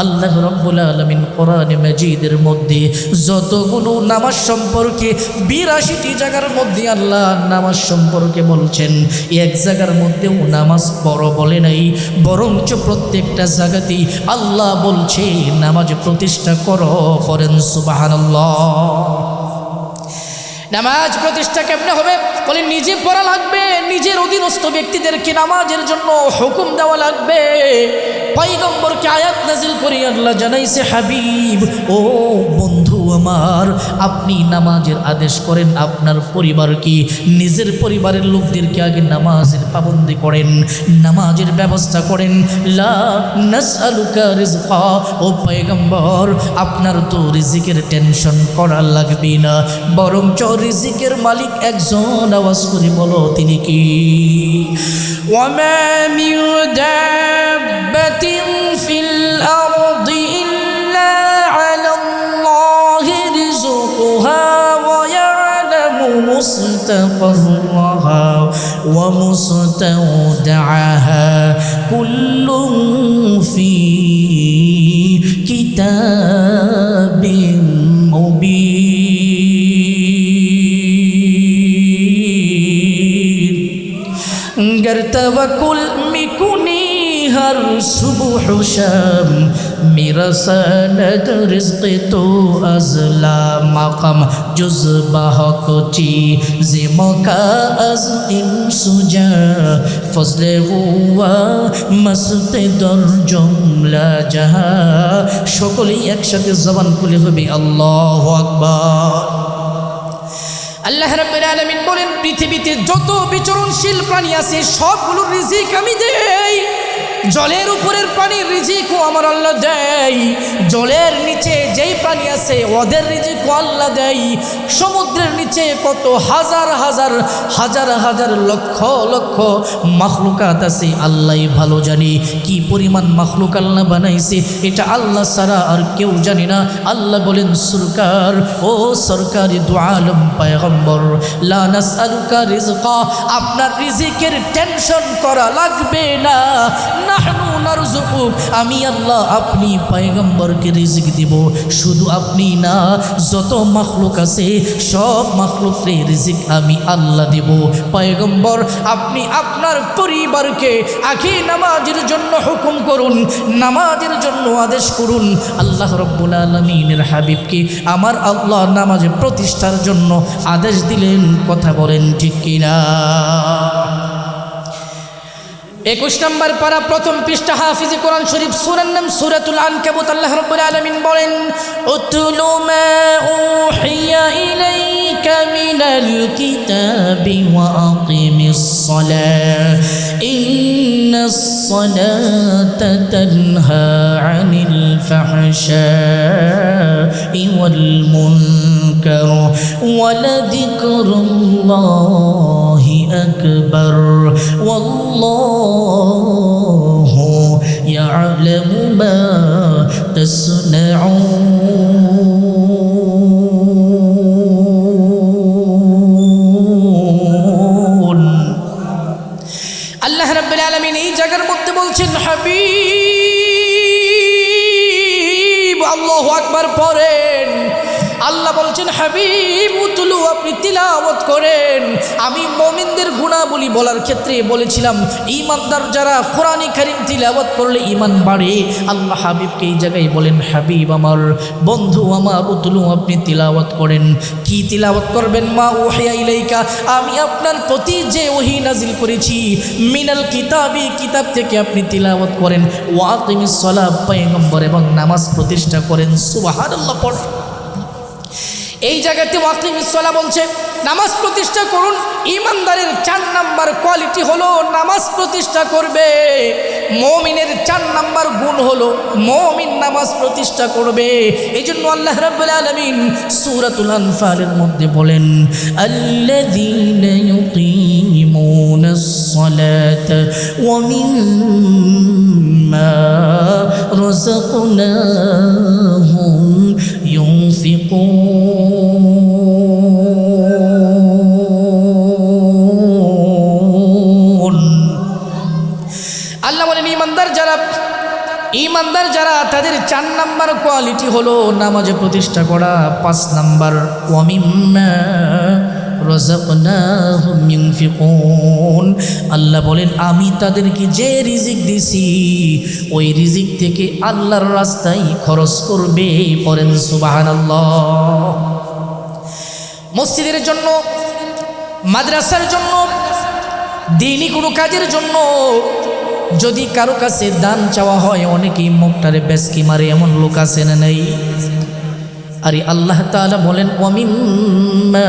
আল্লাহ রাব্বুল আলামিন কোরআনে মাজিদের মধ্যে যতগুলো নামাজ সম্পর্কে 82টি জায়গার মধ্যে আল্লাহ নামাজ সম্পর্কে বলছেন, এক জায়গার মধ্যেও নামাজ পড়ো বলে নাই, বরঞ্চ প্রত্যেকটা জায়গাতেই আল্লাহ বলছে নামাজ প্রতিষ্ঠা করো। করেন সুবহানাল্লাহ। নামাজ প্রতিষ্ঠা কেমনে হবে? বলে নিজে পড়া লাগবে, নিজের অধীনস্থ ব্যক্তিদেরকে নামাজের জন্য হুকুম দেওয়া লাগবে। পয়গম্বরকে আয়াত নাজিল করে আল্লাহ জানাইছে, হাবিব ও বন্ধু আমার, আপনি নামাজের আদেশ করেন আপনার পরিবারকে, নিজের পরিবারের লোকদেরকে আগে নামাজের পাবন্দি করেন, নামাজের ব্যবস্থা করেন। লা নাসআলুকা রিজকা, ও পয়গম্বর আপনার তো রিজিকের টেনশন করা লাগবে না, বরঞ্চ রিজিকের মালিক একজন, আওয়াজ করে বলো তিনি কি? ওয়ামা মিন দাব্বাতিন ফিল আরদি ইল্লা আলাল্লাহি রিজকুহা ওয়া ইয়ালামু মুস্তাকাররাহা ওয়া মুস্তাওদাআহা কুল্লুন ফি কিতাবিন মুবিন। गर तवक्कुल मिकुनी हर सुबह शाम मेरा सनद रिज़्क़ तो अज़ला मक़ाम जुज़ बहक़ची ज़िमका अज़ इन सुजा फज़ले हुआ मस्त दर जुमला जहाँ। সকলেই একসাথে জবান খুলে হবে আল্লাহু আকবার। আল্লাহ রাব্বুল আলামিন বলেন, পৃথিবীতে যত বিচরণশীল প্রাণী আছে সবগুলোর রিজিক আমি দেই। জলের উপরের প্রাণীর রিজিকও আমার আল্লাহ দেয়, জলের নিচে যেই প্রাণী আছে ওদের রিজিকও আল্লাহ দেয়। সমুদ্রের নিচে কত হাজার হাজার হাজার হাজার লক্ষ লক্ষ মাখলুকাত আছে, আল্লাহই ভালো জানে কি পরিমাণ মাখলুক আল্লাহ বানাইছে, এটা আল্লাহ ছাড়া আর কেউ জানে না। আল্লাহ বলেন, সরকার ও সরকারি দু আলম পয়গম্বর, লা নাসআলুকা রিজকা, আপনার রিজিকের টেনশন করা লাগবে না, নাহনু নারযুকুক, আমি আল্লাহ আপনি পয়গম্বরকে রিজিক দিব। শুধু আপনি না, যত মাখলুক আছে সব মাখলুকের রিজিক আমি আল্লাহ দেব। পয়গম্বর আপনি আপনার পরিবারকে আগে নামাজের জন্য হুকুম করুন, নামাজের জন্য আদেশ করুন। আল্লাহ রাব্বুল আলামিনের হাবিবকে আমার আল্লাহ নামাজ প্রতিষ্ঠার জন্য আদেশ দিলেন। কথা বলেন ঠিক কিনা? 21 নম্বর পারা, প্রথম পৃষ্ঠা, হাফিজ কোরআন শরীফ, সূরার নাম সূরাতুল আনকাবুত। আল্লাহ রাব্বুল আলামিন বলেন, উতলু মা উহিয়া ইলাইকা মিনাল কিতাবি ওয়া আকিমিস সালাহ ইন্নাস সালাতা তানহা আনিল ফাহশাই ওয়াল মুনকার يذكر ولذكر الله أكبر والله يعلم ما تصنعون আল্লাহ রাব্বুল আলামিন এই জায়গার মধ্যে বলছেন হাবিব আল্লাহু আকবার পড়েন। আল্লাহ বলছেন হাবিব উতলু আপনি তিলাওয়াত করেন। আমি মুমিনদের গুণাবলী বলার ক্ষেত্রে বলেছিলাম ঈমানদার যারা কোরআন কারীম তিলাওয়াত করলে ঈমান বাড়ে। আল্লাহ হাবিবকে এই জায়গায় বলেন হাবিব আমার বন্ধু আমার উতলু আপনি তিলাওয়াত করেন। কি তিলাওয়াত করবেন? মা ওহিয়া ইলাইকা আমি আপনার প্রতি যে ওহী নাজিল করেছি মিনাল কিতাবি কিতাব থেকে আপনি তিলাওয়াত করেন। ওয়া আকিমিস সালাত পয়গম্বর এবং নামাজ প্রতিষ্ঠা করেন। সুবহানাল্লাহ পড়। এই জায়গাতে ওয়াকিমিস সালাহ বলছে নামাজ প্রতিষ্ঠা করুন। ঈমানদারের 4 নাম্বার কোয়ালিটি হলো নামাজ প্রতিষ্ঠা করবে। মুমিনের 4 নাম্বার গুণ হলো মুমিন নামাজ প্রতিষ্ঠা করবে। এইজন্য আল্লাহ রাব্বুল আলামিন সূরাতুল আনফালের মধ্যে বলেন আল্লাযীনা ইউকিমুনাস সালাতা ওয়া মিম্মা রাযাকনাহুম ينفقون আল্লাহ বলেন ঈমানদার যারা তাদের 4 নাম্বার কোয়ালিটি হলো নামাজে প্রতিষ্ঠা করা। 5 নাম্বার ওয়া মিম্মা রাযাকনাহুম ইউনফিকুন আল্লাহ বলেন আমি তাদেরকে যে রিজিক দিছি ওই রিজিক থেকে আল্লাহর রাস্তায় খরচ করবে। পড়েন সুবহানাল্লাহ। মসজিদের জন্য মাদ্রাসার জন্য দ্বীনি কোনো কাজের জন্য যদি কারো কাছে দান চাওয়া হয় অনেকেই মুখটারে বেশকি মারে এমন লোক আছে না নাই? আরে আল্লাহ তাআলা বলেন ওয়া মিম্মা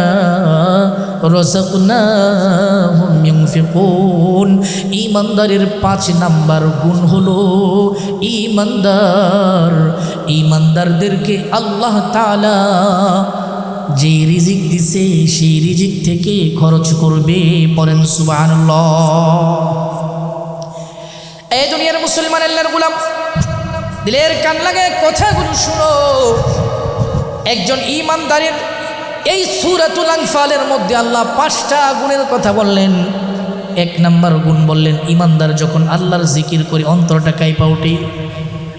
রাযাকনাহুম ইউনফিকুন ঈমানদারের 5 নাম্বার গুণ হলো ঈমানদারদেরকে আল্লাহ তাআলা যে রিজিক দিছে সেই রিজিক থেকে খরচ করবে। পড়েন সুবহানাল্লাহ। এই দুনিয়ার মুসলমান আল্লাহর গোলাম দিলের কান লাগায় কথাগুলো শুনো। একজন ঈমানদারের এই সূরাতুল আনফালের মধ্যে আল্লাহ 5টা গুণের কথা বললেন। 1 নাম্বার গুণ বললেন ঈমানদার যখন আল্লাহর জিকির করে অন্তরটা কাঁপা ওঠে।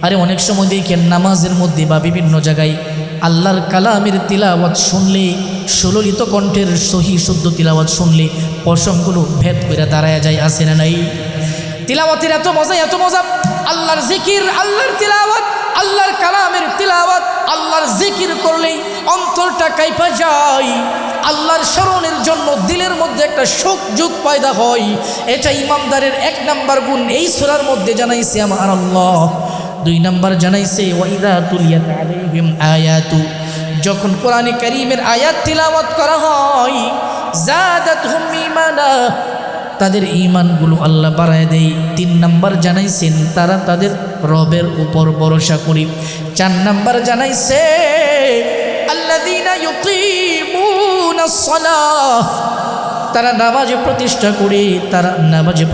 আরে অনেক সময় দেখেন নামাজের মধ্যে বা বিভিন্ন জায়গায় আল্লাহর কালামের তিলাওয়াত শুনলে সুললিত কণ্ঠের সহি শুদ্ধ তিলাওয়াত শুনলে পশমগুলো ভেদ করে দাঁড়ায় যায়, আছে না নাই? তিলাওয়াতের এত মজা আল্লাহর জিকির আল্লাহর তিলাওয়াত আল্লাহর কালামের তিলাওয়াত আল্লাহর জিকির করলেই অন্তরটা কাঁপা যায়। আল্লাহর স্মরণের জন্য দিলের মধ্যে একটা শোক যুগ পয়দা হয়। এটা ঈমানদারের 1 নাম্বার গুণ এই সূরার মধ্যে জানাইছে আমার আল্লাহ। 2 নাম্বার জানাইছে ওয়াইদা তুলিয়াত আলাইহিম আয়াতু যখন কোরআনে কারীমের আয়াত তিলাওয়াত করা হয় জাদাতহুম ঈমানা তাদের ঈমানগুলো আল্লাহ বাড়ায় দেয়। 3 নাম্বার জানাইছেন তারা তাদের রবের উপর ভরসা করে। 4 নাম্বার জানাইছে আল্লাযীনা ইউকিমুনাস সালাহ তারা নামাজে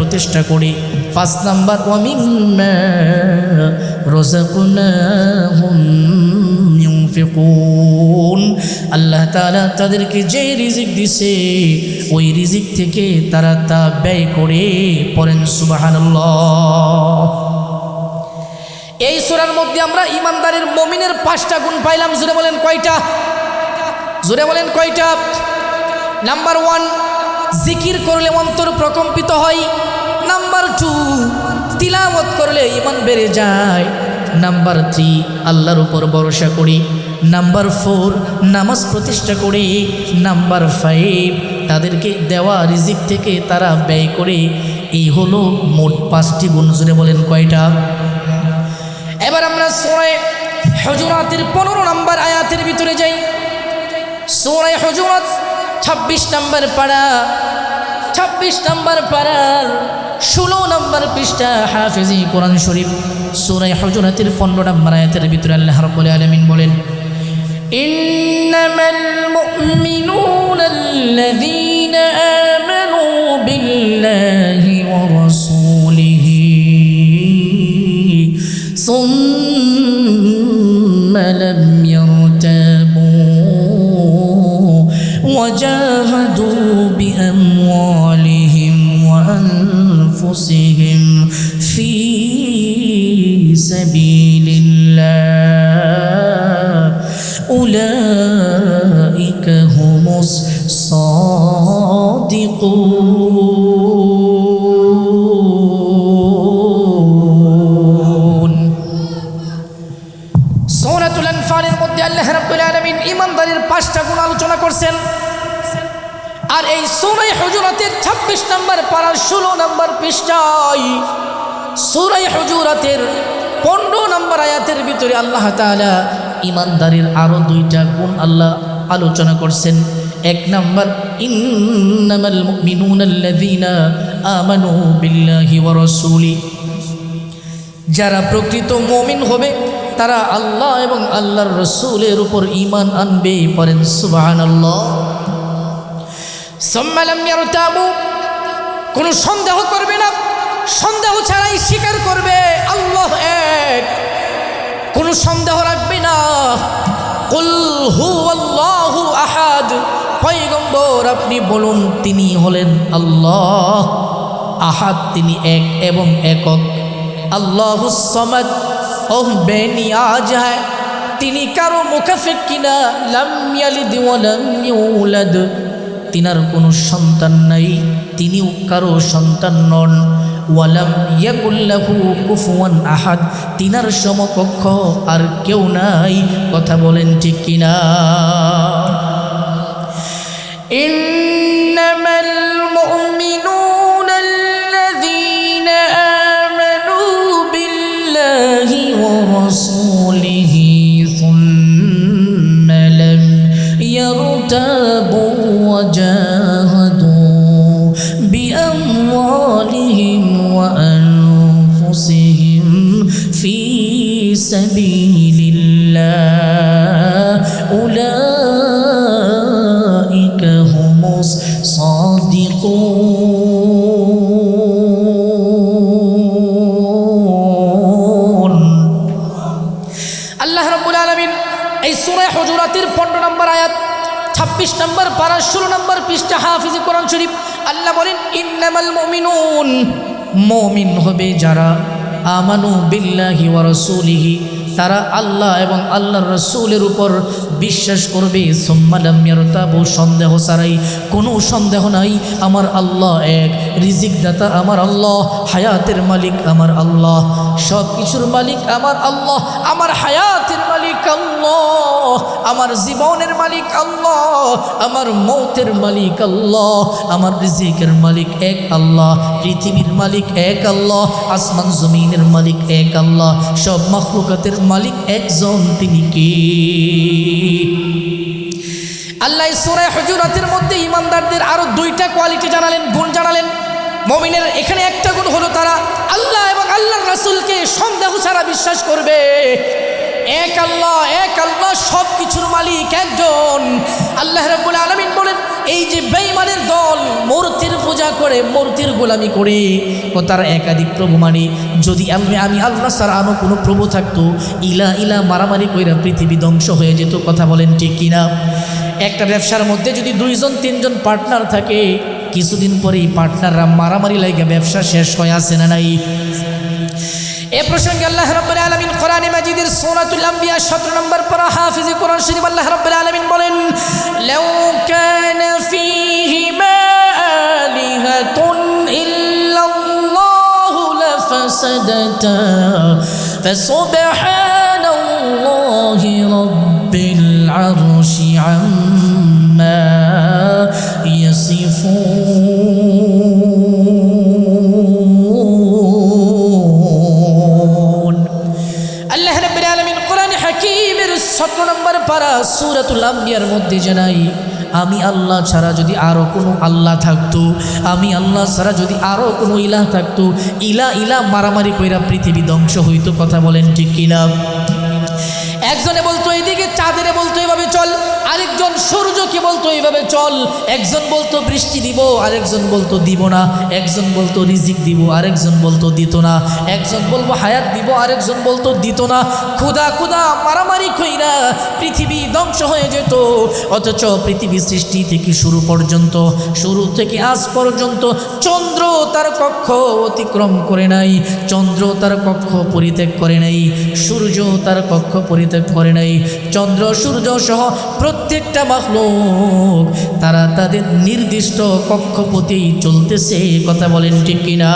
প্রতিষ্ঠা করে 5 নাম্বার ওয়া মিম্মা রাযাকনাহুম ইউনফিকুন আল্লাহ তাআলা তাদেরকে যে রিজিক দিছে ওই রিজিক থেকে তারা তা ব্যয় করে। পড়েন সুবহানাল্লাহ। এই সূরার মধ্যে আমরা ঈমানদারের মুমিনের 5টা গুণ পাইলাম। জোরে বলেন কয়টা? নাম্বার 1 জিকির করলে অন্তর প্রকম্পিত হয়। নাম্বার 2 তিলাওয়াত করলে ঈমান বেড়ে যায়। নাম্বার 3 আল্লাহর উপর ভরসা করি। নাম্বার 4 নামাজ প্রতিষ্ঠা করে। নাম্বার 5 তাদেরকে দেওয়া রিজিক থেকে তারা ব্যয় করে। এই হলো মোট 5টি গুণ। জোরে বলেন কয়টা? এবার আমরা সূরা হুজুরাতের 15 নম্বর আয়াতের ভিতরে যাই। সূরা হুজুরাত 26 নম্বর পারা 16 নম্বর পৃষ্ঠা হাফেজি কোরআন শরীফ। সূরা হুজুরাতের 15 নম্বর আয়াতের ভিতরে আল্লাহ রাব্বুল আলামিন বলেন ইন্নামাল আল্লাযীনা আমানু বিল্লাহি ওয়া রাসূলিহি সুম্মা লাম ইয়ারতাবু ওয়া জাহাদু বিআমওয়ালিহিম ওয়া আনফুসিহিম ফি সাবিলিল্লাহ উলাইকা হুমুস সাদিকুন। সূরাতুল আনফালের মধ্যে আল্লাহ রাব্বুল আলামিন ঈমানদারের 5টা গুণ আলোচনা করছেন। আর এই সূরা হুজুরাতের 26 নম্বর পারা 16 নম্বর পৃষ্ঠায় সূরা হুজুরাতের 15 নম্বর আয়াতের ভিতরে আল্লাহ তাআলা ঈমানদারের আরো 2টা গুণ আল্লাহ আলোচনা করছেন। 1 নম্বর ইন্নামাল মুমিনুনা আল্লাযীনা আমানু বিল্লাহি ওয়া রাসূলি, যারা প্রকৃত মুমিন হবে তারা আল্লাহ এবং আল্লাহর রাসূলের উপর ঈমান আনবে। পড়েন সুবহানাল্লাহ। সুম্মা লাম ইয়ারতাবু, কোনো সন্দেহ করবে না, সন্দেহ ছাড়াই স্বীকার করবে আল্লাহ এক, কোনো সন্দেহ রাখবে না। কুল হুয়াল্লাহু আহাদ, পয়গম্বর আপনি বলুন তিনি হলেন আল্লাহ আহাদ, তিনি এক এবং একক। আল্লাহুস সামাদ, ও বেনিয়াজ হ্যায়, তিনি কারো মুকাফিক কিনা। লাম ইয়ালিদ ওয়া লাম ইউলাদ, তিনার কোনো সন্তান নাই, তিনিও কারো সন্তান নন। ওয়ালাম ইয়াকুল লাহু কুফুয়ান আহাদ, তিনার সমকক্ষ আর কেউ নাই। কথা বলেন ঠিক কিনা? ইন্নামাল মুমিনুনা আল্লাযীনা আমানু বিল্লাহি ওয়া রাসূলিহি সুম্মা লাম ইয়ারতাবু ওয়া জাহাদু বিআমওয়ালিহিম ওয়া আনফুসিহিম ফি সাবিলিল্লাহ উলাইকা হুমুস সাদিকুন। আল্লাহ রাব্বুল আলামিন এই সূরা হুজুরাতের 15 নম্বর আয়াত 26 নম্বর পারা 16 নম্বর পৃষ্ঠা হাফিজে কোরআন শরীফ আল্লাহ বলেন ইন্নামাল মুমিনুন, মুমিন হবে যারা আমানু বিল্লাহি ওয়া রাসূলিহি, তারা আল্লাহ এবং আল্লাহর রাসূলের উপর বিশ্বাস করবে। সুম্মা লাম ইয়ারতাবু, সন্দেহ ছাড়াই, কোনো সন্দেহ নাই আমার আল্লাহ এক, রিজিক দাতা আমার আল্লাহ, হায়াতের মালিক আমার আল্লাহ, সব কিছুর মালিক আমার আল্লাহ, আমার হায়াতের মালিক আল্লাহ, আমার জীবনের মালিক আল্লাহ, আমার মৌতের মালিক আল্লাহ, আমার রিজিকের মালিক এক আল্লাহ, পৃথিবীর মালিক এক আল্লাহ, আসমান জমিনের মালিক এক আল্লাহ, সব মাখলুকাতের মালিক একজন, তিনি কে? আল্লাহ সূরা হুজুরাতের মধ্যে ঈমানদারদের আরো 2টা কোয়ালিটি জানালেন, গুণ জানালেন। মুমিনের এখানে একটা গুণ হলো তারা আল্লাহ এবং আল্লাহর রাসূলকে সন্দেহ ছাড়া বিশ্বাস করবে। এক আল্লাহ, এক আল্লাহ, সব কিছুর মালিক একজন। আল্লাহ রাব্বুল আলামিন বলেন এই যে বেঈমানের দল মূর্তির পূজা করে, মূর্তির গোলামি করে, ও তারা একাধিক প্রভু মানে, যদি আমি আল্লাহ ছাড়া আরো কোনো প্রভু থাকতো, ইলা ইলা মারামারি কইরা পৃথিবী ধ্বংস হয়ে যেত। কথা বলেন ঠিক কিনা? একটা ব্যবসার মধ্যে যদি 2জন 3জন পার্টনার থাকে, কিছুদিন পরেই পার্টনাররা মারামারি লাগে ব্যবসা শেষ হয়ে আসে না নাই? এ প্রসঙ্গে আল্লাহ রাব্বুল আলামিন কোরআনে মাজিদের সূরাতুল আম্বিয়া 17 নম্বর পারা হাফিজে কোরআন শরীফ আল্লাহ রাব্বুল আলামিন বলেন লাউ কানা ফীহিমা আলিহাতুন ইল্লাল্লাহু লাফাসাদাতা ফাসুবহানাল্লাহি রাব্বিল আরশি আম্মা ইয়াসিফুন। আল্লাহ রাব্বুল আলামিন কোরআন হাকীমের 17 নম্বর পারা সূরাতুল আম্বিয়ার মধ্যে জানাই, আমি আল্লাহ ছাড়া যদি আরো কোনো আল্লাহ থাকতো, আমি আল্লাহ ছাড়া যদি আরো কোনো ইলাহ থাকতো, ইলা ইলা মারামারি কইরা পৃথিবী ধ্বংস হইতো। কথা বলেন ঠিক কিনা? একজনে বলতো এইদিকে, চাঁদেরে বলতো এভাবে চল, আরেক আরেকজন সূর্যকে বলতো এইভাবে চল, একজন বলতো বৃষ্টি দিব, আরেকজন বলতো দিব না, একজন বলতো রিজিক দিব, আরেকজন বলতো দিত না, একজন বলবো হায়াত দিব, আরেকজন বলতো দিত না। খুদা খুদা মারামারি কইরা পৃথিবী ধ্বংস হয়ে যেত। অথচ পৃথিবী সৃষ্টি থেকে শুরু পর্যন্ত, শুরু থেকে আজ পর্যন্ত চন্দ্র তার কক্ষ অতিক্রম করে নাই, চন্দ্র তার কক্ষ পরিত্যাগ করে নাই, সূর্য তার কক্ষ পরিত্যাগ করে নাই। চন্দ্র সূর্য সহ প্রত্যেকটা মাখলুক তারা তাদের নির্দিষ্ট কক্ষপথেই চলতেছে। কথা বলেন ঠিক কিনা?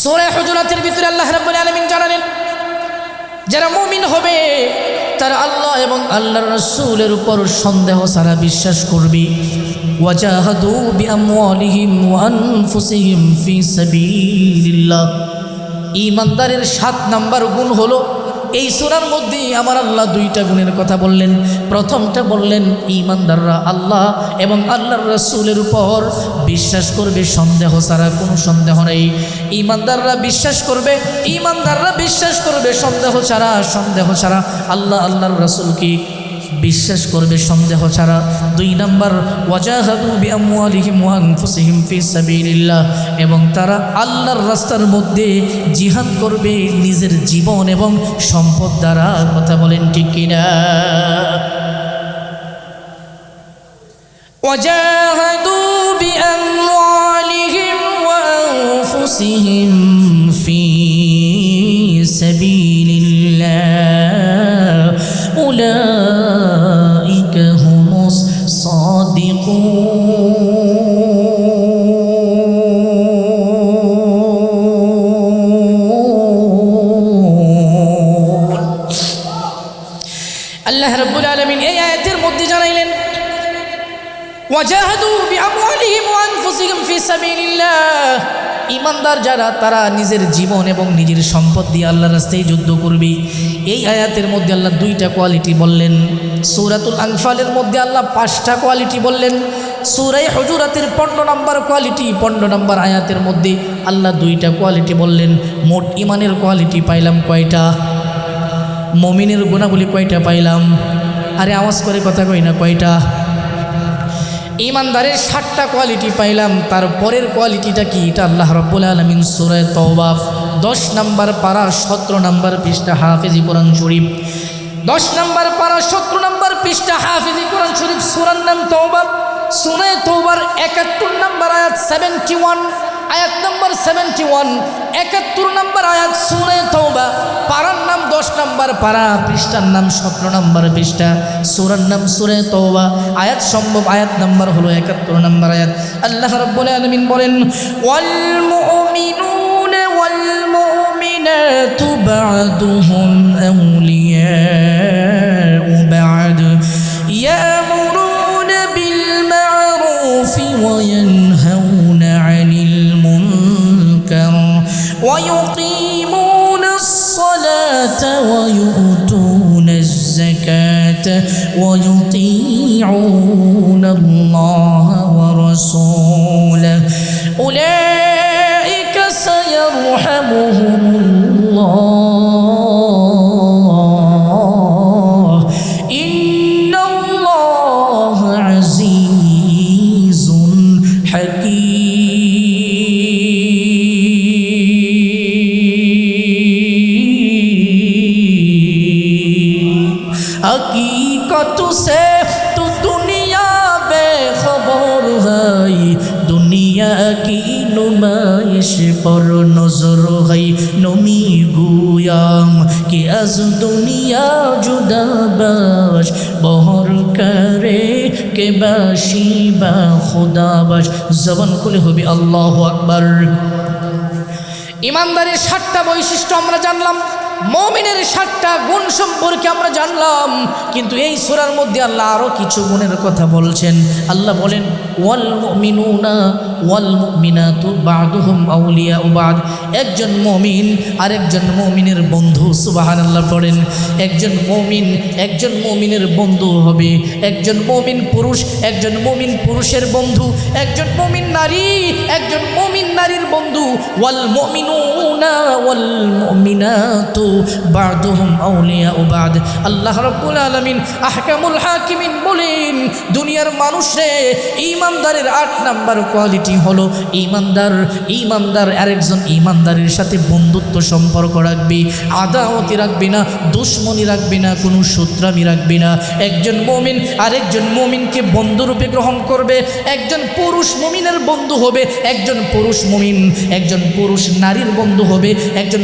সূরা হুজুরাতের ভিতরে আল্লাহ রাব্বুল আলামিন জানালেন, যারা মুমিন হবে তারা আল্লাহ এবং আল্লাহর রাসূলের উপর সন্দেহ ছাড়া বিশ্বাস করবে। ওয়াজাহাদু বিআমওয়ালিহিম ওয়া আনফুসিহিম ফি সাবিলিল্লাহ। ঈমানদারের 7 নাম্বার গুণ হলো, এই সূরার মধ্যে আমার আল্লাহ 2টা গুণের কথা বললেন। প্রথমটা বললেন ঈমানদাররা আল্লাহ এবং আল্লাহর রাসূলের উপর বিশ্বাস করবে সন্দেহ ছাড়া, কোনো সন্দেহ নেই। ঈমানদাররা বিশ্বাস করবে, ঈমানদাররা বিশ্বাস করবে সন্দেহ ছাড়া, সন্দেহ ছাড়া আল্লাহ আল্লাহর রাসূলকে বিশ্বাস করবে সন্দেহ ছাড়া। 2 নাম্বার ওয়াজাহাদু বিআমওয়ালিহিম ওয়া আনফুসিহিম ফি সাবিলিল্লাহ, এবং তারা আল্লাহর রাস্তার মধ্যে জিহাদ করবে নিজের জীবন এবং সম্পদ দ্বারা। কথা বলেন ঠিক কিনা? ওয়াজাহাদু বিআমওয়ালিহিম ওয়া আনফুসিহিম ফি সাবিলিল্লাহ উলাইকা হুমুস সাদিকুন। আল্লাহ রাব্বুল আলামিন এই আয়াতের মধ্যে জানাইলেন, ওয়াজাহাদু বিআমওয়ালিহিম ওয়া আনফুসিহিম ফি সাবিলিল্লাহ। ঈমানদার যারা তারা নিজের জীবন এবং নিজের সম্পদ দিয়ে আল্লাহর রাস্তায় যুদ্ধ করবে। এই আয়াতের মধ্যে আল্লাহ 2টা কোয়ালিটি বললেন। সূরাতুল আনফালের মধ্যে আল্লাহ 5টা কোয়ালিটি বললেন। সূরা হুজুরাতের 15 নম্বর কোয়ালিটি, 15 নম্বর আয়াতের মধ্যে আল্লাহ 2টা কোয়ালিটি বললেন। মোট ইমানের কোয়ালিটি পাইলাম কয়টা? মুমিনের গুণাবলী কয়টা পাইলাম? আরে আওয়াজ করে কথা কই না, কয়টা? ঈমানদারের 7টা কোয়ালিটি পাইলাম। তারপরের কোয়ালিটিটা কি? এটা আল্লাহ রাব্বুল আলামিন সূরা তাওবা 10 নম্বর পারা 17 নম্বর পৃষ্ঠা হাফেজি কোরআন শরীফ, 10 নম্বর পারা 17 নম্বর পৃষ্ঠা হাফেজি কোরআন শরীফ, সূরার নাম তাওবা। সূরা তাওবার 71 নম্বর আয়াত 71, আয়াত নম্বর 71, 71 নম্বর আয়াত সূরা তাওবা, পারার নাম 10 নম্বর পারা, পৃষ্ঠার নাম 17 নম্বর পৃষ্ঠা, সূরার নাম সূরা তাওবা, আয়াত সম্ভব আয়াত নম্বর হলো 71 নম্বর আয়াত। আল্লাহ রাব্বুল আলামিন বলেন, ওয়াল মুমিনুনা ওয়াল মুমিনাতু বা'দুহুম আউলিয়াউ বা'দ ইয়ামুরুনা বিল মা'রুফি ওয়া ইয়ানহাউনা 'আনিল মুনকার ওয়া ইউকিমুনাস সালাতা ওয়া ইউতুনাজ যাকাতা ওয়া ইউতিউনাল্লাহা ওয়া রাসূলাহু উলাইকা সায়ারহামুহুমুল্লাহ ইন্নাল্লাহা আজিজুন হাকীম। हकीकत से तो दुनिया बेखबर है, दुनिया की नुमाइश पर नजर है। नमी गुयाम कि आज दुनिया जुदा बाश बहर करे के बाशी बा खुदा बाश। जबान खुले হবে আল্লাহু আকবার। ইমানদারের 7টা বৈশিষ্ট্য আমরা জানলাম, মুমিনের 7টা গুণ সম্পর্কে আমরা জানলাম। কিন্তু এই সূরার মধ্যে আল্লাহ আরো কিছু গুণের কথা বলছেন। আল্লাহ বলেন, ওয়াল মুমিনুনা ওয়াল মুমিনাতু বা'দুহুম আউলিয়াউ বা'দ। একজন মুমিন আরেকজন মুমিনের বন্ধু। সুবহানাল্লাহ পড়েন। একজন মুমিনের বন্ধু হবে। একজন মুমিন পুরুষ একজন মুমিন পুরুষের বন্ধু, একজন মুমিন নারী একজন মুমিন নারীর বন্ধু, ওয়াল মুমিনুনা ওয়াল মুমিনাতু বা'দুহুম আউলিয়াউ বা'দ। আল্লাহ রাব্বুল আলামিন আহকামুল হাকিমিন বলেন, দুনিয়ার মানুষে ঈমানদারের 8 নাম্বার কোয়ালিটি হলো ঈমানদার আরেকজন ঈমানদারের সাথে বন্ধুত্ব সম্পর্ক রাখবে, আদাওয়াতি রাখবে না, দুশমনি রাখবে না, কোনো শত্রুমি রাখবে না। একজন মুমিন আরেকজন মুমিনকে বন্ধুরূপে গ্রহণ করবে। একজন পুরুষ মুমিনের বন্ধু হবে, একজন পুরুষ মুমিন একজন পুরুষ নারীর বন্ধু হবে, একজন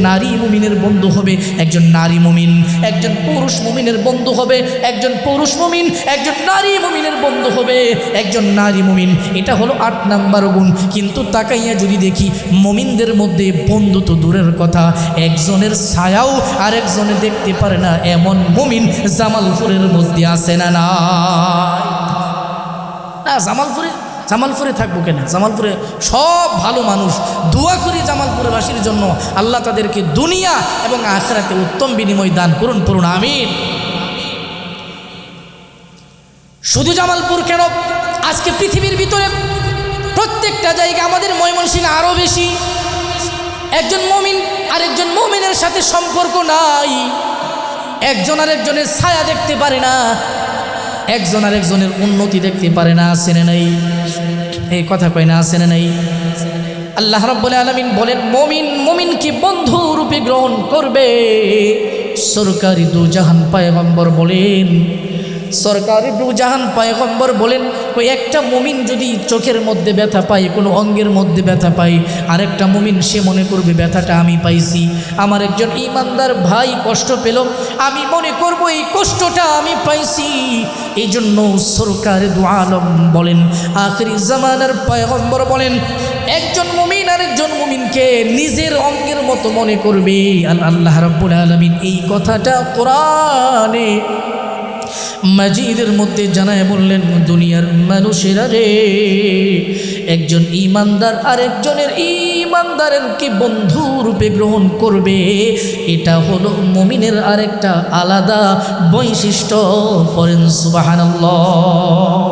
নারী মুমিনের বন্ধু হবে, একজন নারী মুমিন একজন পুরুষ মুমিনের বন্ধু হবে, একজন পুরুষ মুমিন একজন নারী মুমিনের বন্ধু হবে, একজন নারী মুমিন। এটা হলো 8 নাম্বার গুণ। কিন্তু তাকাইয়া যদি দেখি মুমিনদের মধ্যে বন্ধু তো দূরের কথা, একজনের ছায়াও আরেকজনে দেখতে পারে না, এমন মুমিন জামালপুরের মধ্যে আছে না? না, জামালপুরে থাকবো কেন? জামালপুরে সব ভালো মানুষ। দোয়া করি জামালপুরবাসীর জন্য, আল্লাহ তাদেরকে দুনিয়া এবং আখিরাতে উত্তম বিনিময় দান করুন, পড়ুন আমিন। শুধু জামালপুর কেন, আজকে পৃথিবীর ভিতরে প্রত্যেকটা জায়গা, আমাদের ময়মনসিংহ আরও বেশি, একজন মুমিন আরেকজন মুমিনের সাথে সম্পর্ক নাই, একজন আরেকজনের ছায়া দেখতে পারে না, একজন আরেকজনের উন্নতি দেখতে পারে না। আছে না নাই? এই কথা কয় না, আছে না নাই? আল্লাহ রাব্বুল আলামিন বলেন, মুমিনকে বন্ধু রূপে গ্রহণ করবে। সরকারি দুজাহান পয়গম্বর বলেন, ওই একটা মুমিন যদি চোখের মধ্যে ব্যথা পায়, কোনো অঙ্গের মধ্যে ব্যথা পায়, আরেকটা মুমিন সে মনে করবে ব্যথাটা আমি পাইছি। আমার একজন ঈমানদার ভাই কষ্ট পেল, আমি মনে করব এই কষ্টটা আমি পাইছি। এই জন্য সরকারে দু আলম বলেন, আখিরি জামানার পয়গম্বর বলেন, একজন মুমিন আরেকজন মুমিনকে নিজের অঙ্গের মতো মনে করবে। আল্লাহ রাব্বুল আলামিন এই কথাটা কোরআনে মাজিদের মধ্যে জানায় বললেন, দুনিয়ার মানুষেরা রে, একজন ঈমানদার আরেকজনের ঈমানদারকে বন্ধু রূপে গ্রহণ করবে। এটা হলো মুমিনের আরেকটা আলাদা বৈশিষ্ট্য। পড়েন সুবহানাল্লাহ।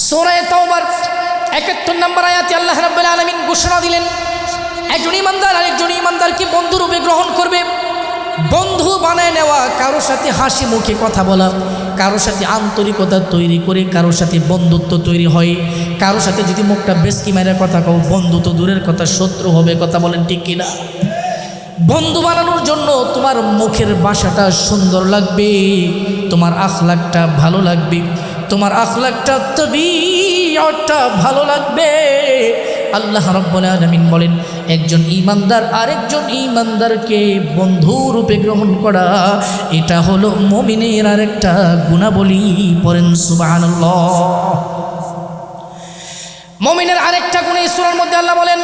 সূরা তাওবার 71 নম্বর আয়াতে আল্লাহ রাব্বুল আলামিন ঘোষণা দিলেন, একজন ঈমানদার আরেকজন ঈমানদারকে বন্ধু রূপে গ্রহণ করবে। বন্ধু বানায় নেওয়া, কারোর সাথে হাসি মুখে কথা বলা, কারোর সাথে আন্তরিকতা তৈরি করে কারোর সাথে বন্ধুত্ব তৈরি হয়। কারোর সাথে যদি মুখটা বেশকি মারা কথা কও, বন্ধু তো দূরের কথা, শত্রু হবে। কথা বলেন ঠিক কিনা? বন্ধু বানানোর জন্য তোমার মুখের ভাষাটা সুন্দর লাগবে, তোমার আখলাকটা ভালো লাগবে, তোমার আখলাকটা তবিয়তটা ভালো লাগবে। আল্লাহ রাব্বুল আলামিন বলেন, একজন ঈমানদার আরেকজন ঈমানদারকে বন্ধু রূপে গ্রহণ করা, এটা হলো মুমিনের আরেকটা গুণাবলী। পড়েন সুবহানাল্লাহ। মুমিনের আরেকটা গুণ এই সূরার মধ্যে আল্লাহ বলেন,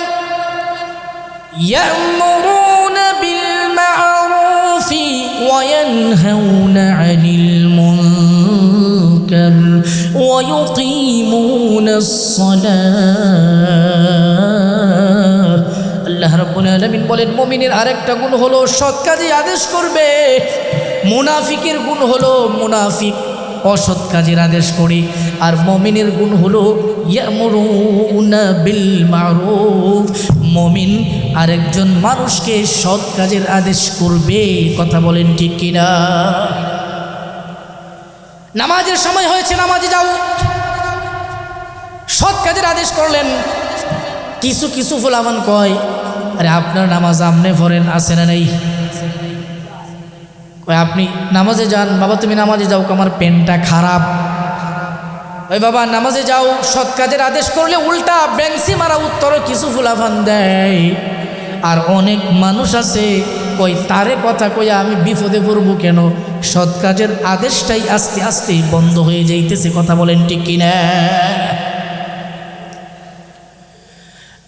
ইয়া'মুরুনা বিল মা'রুফি ওয়া ইয়ানহাউনা 'আনিল মুনকার ওয়া ইউকিমুনাস সালাহ। আল্লাহ রাব্বুল আলামিন বলেন, মুমিনের আরেকটা গুণ হলো সৎ কাজে আদেশ করবে। মুনাফিকের গুণ হলো মুনাফিক অসৎ কাজের আদেশ করে, আর মুমিনের গুণ হলো ইয়ামুরুনা বিল মারুফ, মুমিন আরেকজন মানুষকে সৎ কাজের আদেশ করবে। কথা বলেন ঠিক কিনা? নামাজের সময় হয়েছে, নামাজে যাও, সৎ কাজের আদেশ করলেন। কিছু কিছু ফুলামান কয়, আরে আপনার নামাজ আমনে পড়েন, আছে না নেই? কয় আপনি নামাজে যান, বাবা তুমি নামাজে যাও, আমার পেনটা খারাপ। ওই বাবা নামাজে যাও, সৎ কাজের আদেশ করলে উল্টা ব্যাংসি মারা উত্তর কিছু ফুলাফান দেয়। আর অনেক মানুষ আছে কই, তারে কথা কইয়া আমি বিপদে পড়বো কেন? সৎ কাজের আদেশটাই আস্তে আস্তে বন্ধ হয়ে যাইতেছে। কথা বলেন ঠিক কিনা?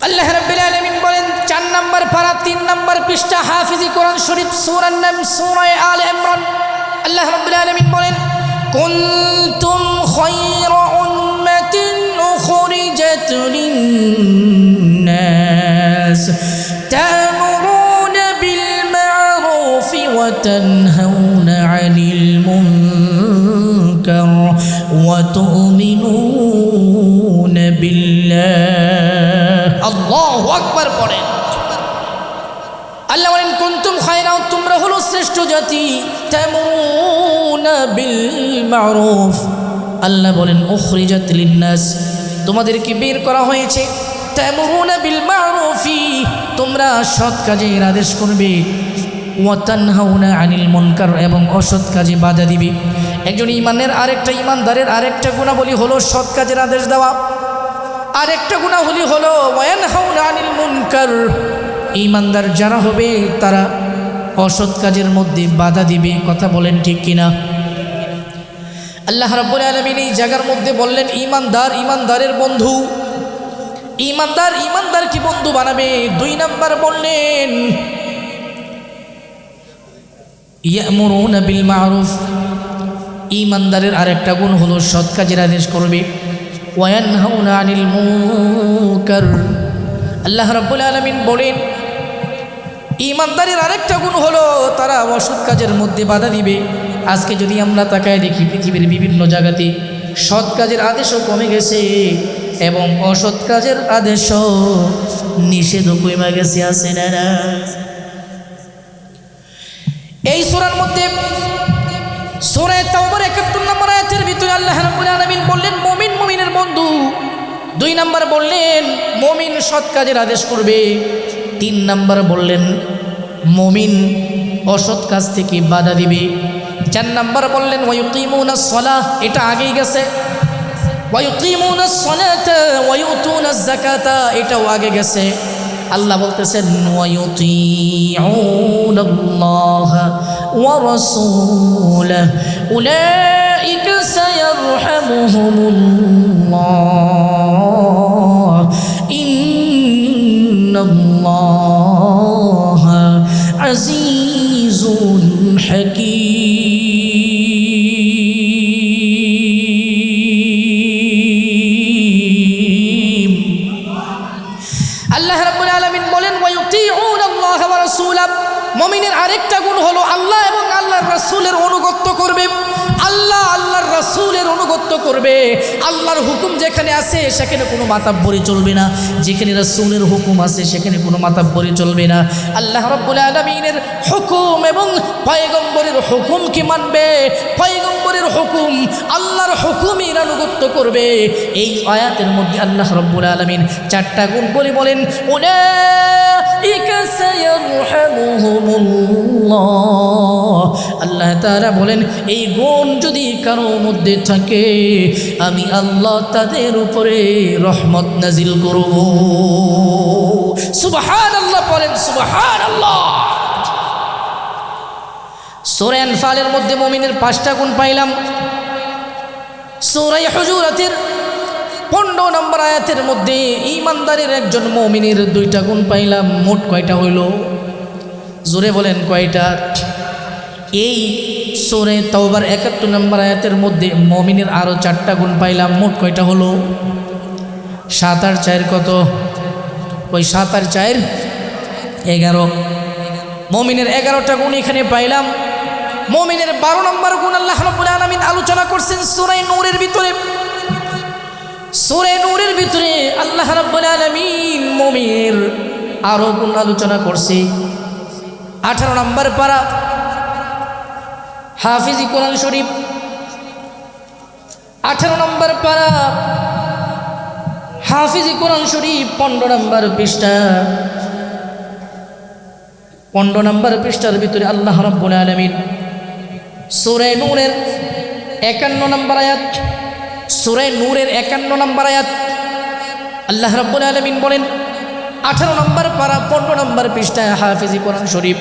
আল্লাহ রাব্বুল আলামিন বলেন, 4 নম্বর পারা 3 নম্বর পৃষ্ঠা, হাফিজি কোরআন শরীফ, সূরার নাম সূরা আলে ইমরান। আল্লাহ রাব্বুল আলামিন বলেন, কুনতুম খায়রা উম্মাতিন উখরিজাত লিন-নাস তা'মুরুনা বিল মা'রুফি ওয়া তানহাউনা 'আনিল মুনকার ওয়া তু'মিনুনা বিল তোমরা হলো শ্রেষ্ঠ জাতি তা'মুরুনা বিল মা'রুফ আল্লাহ বলেন উখরিজাত লিন-নাস তোমাদেরকে বের করা হয়েছে তা'মুরুনা বিল মা'রুফি তোমরা সৎ কাজের আদেশ করবে ওয়া তানহাউনা আনিল মুনকার এবং অসৎ কাজে বাধা দিবে একজন ইমানদারের আরেকটা গুণাবলী হলো সৎ কাজের আদেশ দেওয়া আরেকটা গুণাবলী হলো ওয়া ইয়ানহাউনা আনিল মুনকার ইমানদার যারা হবে তারা অসৎ কাজের মধ্যে বাধা দিবে কথা বলেন ঠিক কিনা আল্লাহ রাব্বুল আলামিন এই জায়গার মধ্যে বললেন ইমানদারের বন্ধু ইমানদার কি বন্ধু বানাবে 2 নাম্বার বললেন ইয়ামুরুনা বিল মা'রুফ ইমানদারের আরেকটা গুণ হলো সৎ কাজের আদেশ করবে ওয়া ইয়ানহাউনা আনিল মুনকার আল্লাহ রাব্বুল আলামিন বলেন ইমানদারের আরেকটা গুণ হলো তারা অসৎ কাজের মধ্যে বাধা দিবে আজকে যদি আমরা তাকায় দেখি পৃথিবীর বিভিন্ন জায়গাতে সৎ কাজের আদেশও কমে গেছে এবং অসৎ কাজের আদেশও নিষেধও কমে গেছে আছে না এই সূরার মধ্যে সূরা তাওবার 71 নম্বর আয়াতের ভিতরে আল্লাহ রাব্বুল আলামিন বললেন মুমিনের বন্ধু 2 নাম্বার বললেন মুমিন সৎ কাজের আদেশ করবে 3 নাম্বার বললেন মুমিন অসৎ কাজ থেকে বাধা দিবে 4 নাম্বার বললেন ওয়ায়ুকিমুনাস সালাহ এটা আগেই গেছে ওয়ায়ুকিমুনাস সালাতা ওয়ায়ুতুনাজ যাকাতা এটাও আগে গেছে আল্লাহ বলতেছেন ওয়ায়ুতিউনাল্লাহা ওয়া রাসূলাহু উলাইকা সায়ারহামুহুমুল্লাহ ইন্নাল্লাহা আজিজুন হাকীম আল্লাহ রাব্বুল আলামিন বলেন ওয়ায়ুতিউনাল্লাহা ওয়া রাসূলাহু মুমিনের আরেকটা গুণ হলো আল্লাহ এবং আল্লাহর রাসূলের অনুগত করবে আল্লাহর রাসূলের অনুগত করবে আল্লাহর হুকুম যেখানে আছে সেখানে কোনো মাতাব্বরি চলবে না যেখানে রাসূলের হুকুম আছে সেখানে কোনো মাতাব্বরি চলবে না আল্লাহ রাব্বুল আলামিনের হুকুম এবং পয়গম্বরের হুকুমকে মানবে পয়গম্বরের হুকুম আল্লাহর হুকুমের অনুগত করবে এই আয়াতের মধ্যে আল্লাহ রাব্বুল আলামিন 4টা গুণ বলেন উলাইকা সায়ারহামুহুমুল্লাহ আল্লাহ তাআলা বলেন এই গুণ যদি কারো মধ্যে থাকে আমি আল্লাহ তাদের উপরে রহমত নাজিল করব সুবহানাল্লাহ বলেন সুবহানাল্লাহ সূরা আনফালের মধ্যে মুমিনের 5টা গুণ পাইলাম সূরা হুজুরাতের 15 নম্বর আয়াতের মধ্যে ঈমানদারের একজন মুমিনের 2টা গুণ পাইলাম মোট কয়টা হইল জোরে বলেন কয়টা এই সূরা তাওবার 71 নম্বর আয়াতের মধ্যে মুমিনের আরো 4টা গুণ পাইলাম মোট কয়টা হলো 7 আর 4 কত ওই 7 আর 4 11 মুমিনের 11টা গুণ এখানে পাইলাম মুমিনের 12 নম্বর গুণ আল্লাহ রাব্বুল আলামিন আলোচনা করছেন সূরা নূরের ভিতরে সূরা নূরের ভিতরে আল্লাহ রাব্বুল আলামিন মুমিনের আরো গুণ আলোচনা করছে 18 নম্বর পারা হাফিজি কোরআন শরীফ 18 নম্বর পারা হাফিজি কোরআন শরীফ 15 নম্বর পৃষ্ঠা 15 নম্বর পৃষ্ঠার ভিতরে আল্লাহ রাব্বুল আলামিন সূরা নূরের 51 নম্বর আয়াত সূরা নূরের 51 নম্বর আয়াত আল্লাহ রাব্বুল আলামিন বলেন 18 নম্বর পারা 15 নম্বর পৃষ্ঠা হাফিজি কোরআন শরীফ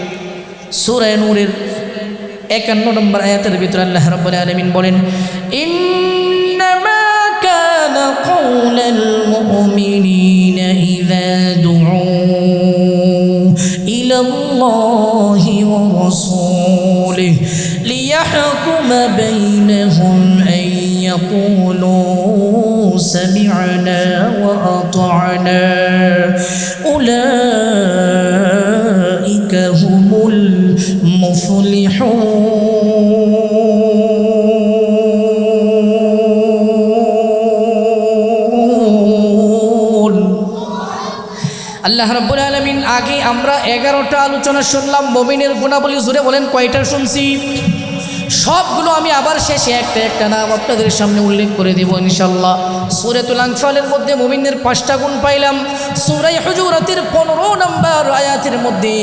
সূরা নূরের 51 নম্বর আয়াতের ভিতরে আল্লাহ রাব্বুল আলামিন বলেন ইন্নামা কানা কাওলাল মুমিনিনা ইযা দুউ ইলাল্লাহি ওয়া রাসূলিহি লিয়াহকুমা বাইনাহুম আন ইয়াকুলু সামি'না ওয়া আতা'না উলাইকা হুমুল মুফলিহুন আল্লাহ রাব্বুল আলামিন আগে আমরা 11টা আলোচনা শুনলাম মুমিনের গুণাবলী, জুড়ে বলেন কয়টা শুনছি? সবগুলো আমি আবার শেষে একটা একটা নাম আপনাদের সামনে উল্লেখ করে দেব ইনশাল্লাহ। সূরাতুল আনফালের মধ্যে মুমিনের 5টা গুণ পাইলাম। সূরা হুজুরাতের 15 নম্বর আয়াতের মধ্যে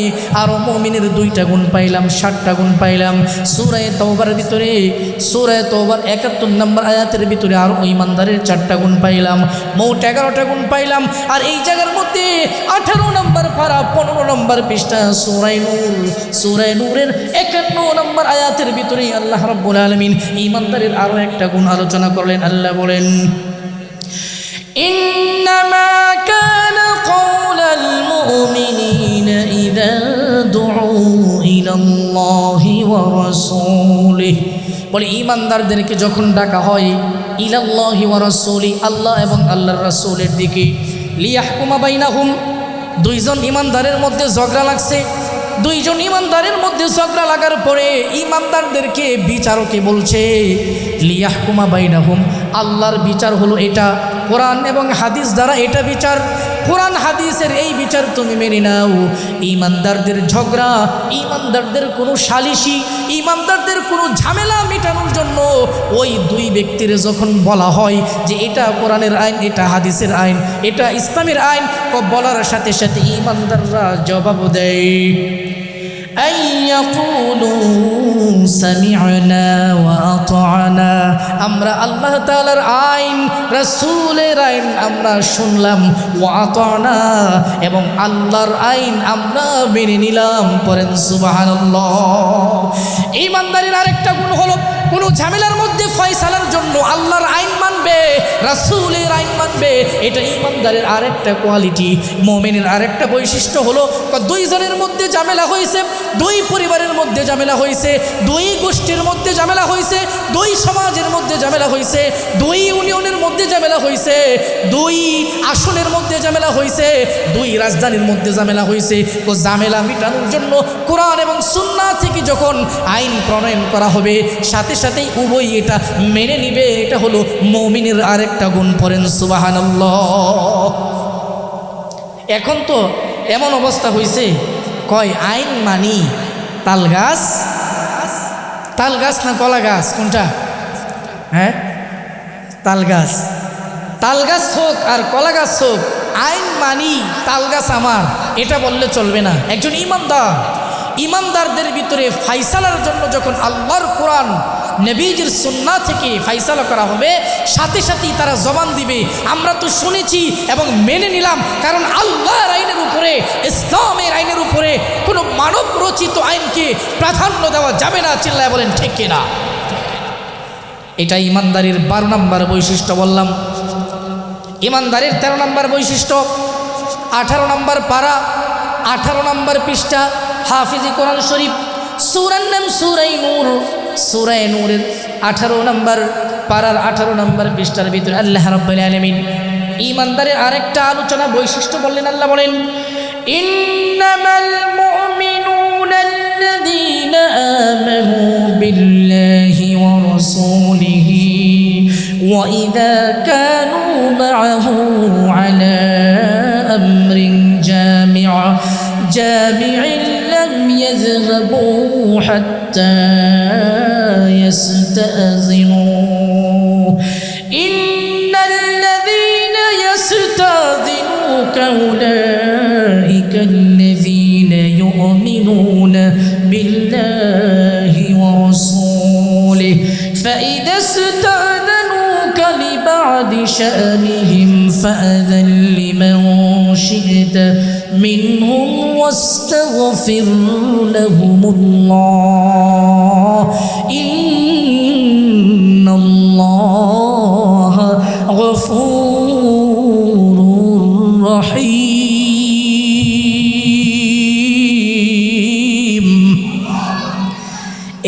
আরও মুমিনের 2টা গুণ পাইলাম, 7টা গুণ পাইলাম। সূরা তাওবার ভিতরে, সূরা তাওবার 71 নম্বর আয়াতের ভিতরে আরও ঈমানদারের 4টা গুণ পাইলাম। মোট 11টা গুণ পাইলাম। আর এই জায়গার মধ্যে 18 নম্বর পারা 15 নম্বর পৃষ্ঠা সূরা নূর, সূরা নূরের 51 নম্বর আয়াতের ভিতরে আল্লাহ রাব্বুল আলামিন ঈমানদারের আরো একটা গুণ আলোচনা করলেন। আল্লাহ বলেন, ইন্নামা কানা কাওলাল মুমিনিনা ইযা দুউ ইলাল্লাহি ওয়া রাসূলিহি, বলে ঈমানদারদেরকে যখন ডাকা হয় ইলাল্লাহি ওয়া রাসূলি, আল্লাহ এবং আল্লাহর রাসূলের দিকে, লিয়াহকুমা বাইনাহুম, দুইজন ঈমানদারের মধ্যে ঝগড়া লাগছে। দুইজন ঈমানদারের মধ্যে ঝগড়া লাগার পরে ঈমানদারদেরকে বিচারকে বলছে লিয়াহকুমা বাইনাহুম, আল্লাহর বিচার হলো এটা, কোরআন এবং হাদিস দ্বারা এটা বিচার, কোরআন হাদিসের এই বিচার তুমি মেনে নাও। ঈমানদারদের ঝগড়া, ঈমানদারদের কোনো সালিশি, ঈমানদারদের কোনো ঝামেলা মেটানোর জন্য ওই দুই ব্যক্তির যখন বলা হয় যে এটা কোরআনের আইন, এটা হাদিসের আইন, এটা ইসলামের আইন, বলার সাথে সাথে ঈমানদাররা জবাব দেয় আইয়াকুলু সামি'না ওয়া আতা'না, আমরা আল্লাহ তাআলার আইন, রাসূলের আইন আমরা শুনলাম, ওয়া আতা'না, এবং আল্লাহর আইন আমরা মেনে নিলাম। পড়েন সুবহানাল্লাহ। ঈমানদারের আরেকটা গুণ হলো কোনো ঝামেলার মধ্যে ফয়সালার জন্য আল্লাহর আইন মানবে, রাসূলের আইন মানবে। এটা ঈমানদারের আরেকটা কোয়ালিটি। মুমিনের আরেকটা বৈশিষ্ট্য হলো দুইজনের মধ্যে ঝামেলা হয়েছে, দুই পরিবারের মধ্যে ঝামেলা হয়েছে, দুই গোষ্ঠীর মধ্যে ঝামেলা হয়েছে, দুই সমাজের মধ্যে ঝামেলা হয়েছে, দুই ইউনিয়নের মধ্যে ঝামেলা হয়েছে, দুই আসনের মধ্যে ঝামেলা হয়েছে, দুই রাজধানীর মধ্যে ঝামেলা হয়েছে। তো ঝামেলা মেটানোর জন্য কোরআন এবং সুন্নাহ থেকে যখন আইন প্রণয়ন করা হবে সাথে সাথেই উভয় এটা মেনে নিবে। এটা হলো মুমিনের আরেকটা গুণ। পড়েন সুবহানাল্লাহ। এখন তো এমন অবস্থা হয়েছে, কয় আইন মানি, তাল গাছ, তাল গাছ না কলা গাছ, কোনটা? হ্যাঁ, তাল গাছ। তাল গাছ হোক আর কলা গাছ হোক, আইন মানি, তাল গাছ আমার, এটা বললে চলবে না। একজন ঈমানদার, ঈমানদারদের ভিতরে ফাইসালার জন্য যখন আল্লাহর কোরআন, নবীজির সুন্নাহ থেকে ফাইসালা করা হবে, সাথে সাথেই তারা জবান দিবে আমরা তো শুনেছি এবং মেনে নিলাম, কারণ আল্লাহর আইনের উপরে, ইসলামের আইনের উপরে কোনো মানব রচিত আইনকে প্রাধান্য দেওয়া যাবে না। চিল্লায় বলেন ঠিক কিনা? এটা ঈমানদারির 12 নম্বর বৈশিষ্ট্য বললাম। ঈমানদারির 13 নম্বর বৈশিষ্ট্য, 18 নম্বর পারা, 18 নম্বর পৃষ্ঠা, হাফিজি কোরআন শরীফ, সূরার নাম সূরা নূর, সূরা নূরের 18 নম্বর পারার 18 নম্বর পৃষ্ঠার ভিতরে আল্লাহ রাব্বুল আলামিন ঈমানদারের আরেকটা আলোচনা বৈশিষ্ট্য বললেন। আল্লাহ বলেন, ইন্নামাল মুমিনুনা আল্লাযীনা আমানু বিল্লাহি ওয়া রাসূলিহি ওয়া ইযা কানু মা'আহু আলা আমরিন জামি'in لم يذهبوا حتى يستأذنوا إن الذين يستأذنوك أولئك الذين يؤمنون بالله ورسوله فإذا استأذنوك لبعض شأنهم فأذن لمن شئت منهم واستغفر لهم الله إن الله غفور رحيم।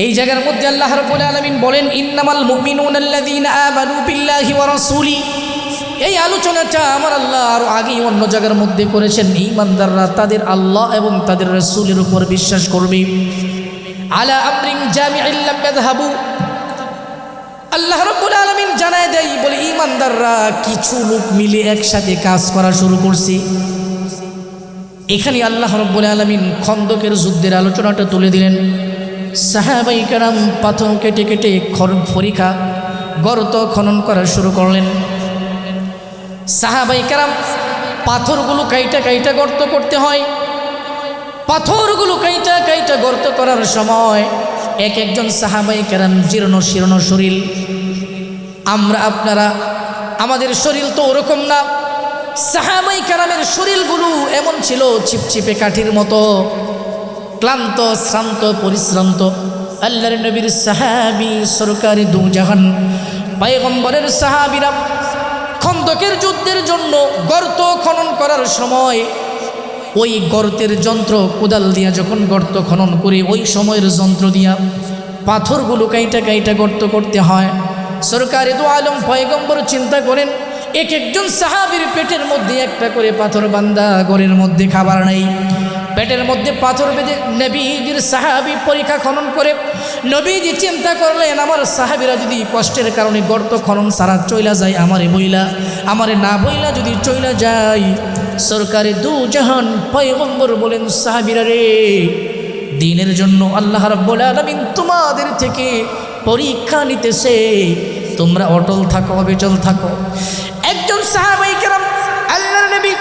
এই জায়গার মধ্যে আল্লাহ রাব্বুল আলামিন বলেন, ইন্নামাল মুমিনুনা আল্লাযীনা আমানু বিল্লাহি ওয়া রাসূলিহি। এই আলোচনাটা আমার আল্লাহ আরও আগেই অন্য জায়গার মধ্যে করেছেন। ঈমানদাররা তাদের আল্লাহ এবং তাদের রাসূলের উপর বিশ্বাস করবে। আলা আমরিন জামি'in লাম ইয়াযহাবু, আল্লাহ রাব্বুল আলামিন জানায় দেয়, বলে ঈমানদাররা কিছু লোক মিলে একসাথে কাজ করা শুরু করছে। এখানে আল্লাহ রাব্বুল আলামিন খন্দকের যুদ্ধের আলোচনাটা তুলে দিলেন। সাহাবায়ে কেরাম পাথর কেটে কেটে ফরিখা গর্ত খনন করা শুরু করলেন। সাহাবায়ে কেরাম পাথরগুলো কাইটা কাইটা গর্ত করতে হয়। পাথরগুলো কাইটা কাইটা গর্ত করার সময় এক একজন সাহাবায়ে কেরাম জীর্ণ শীর্ণ শরীর। আমরা আপনারা আমাদের শরীর তো ওরকম না। সাহাবায়ে কেরামের শরীরগুলো এমন ছিল চিপচিপে কাঠির মতো, ক্লান্ত শ্রান্ত পরিশ্রান্ত। আল্লাহর নবীর সাহাবী সরকারি দু জাহান পয়গম্বরের সাহাবীরা খন্দকের যুদ্ধের জন্য গর্ত খনন করার সময় ওই গর্তের যন্ত্র কোদাল দিয়া যখন গর্ত খনন করে ওই সময়ের যন্ত্র দিয়া পাথরগুলো কাইটা কাইটা গর্ত করতে হয়। সরকারি দু আলম পয়গম্বর চিন্তা করেন এক একজন সাহাবীর পেটের মধ্যে একটা করে পাথর বান্ধা, ঘরের মধ্যে খাবার নেই, পেটের মধ্যে পাথর বেঁধে নবীজির সাহাবী পরীক্ষা খনন করে। নবীজি চিন্তা করলেন আমার সাহাবীরা যদি কষ্টের কারণে গর্ত খনন সারা চইলা যায়, আমারে না বইলা যদি চইলা যায়। সরকারি দু জাহান পয়গম্বর বলেন সাহাবীরা রে, দিনের জন্য আল্লাহ রাব্বুল আলামিন তোমাদের থেকে পরীক্ষা নিতেছে, তোমরা অটল থাকো, অবিচল থাকো। একজন সাহাবায়ে কেরাম আল্লাহর নবী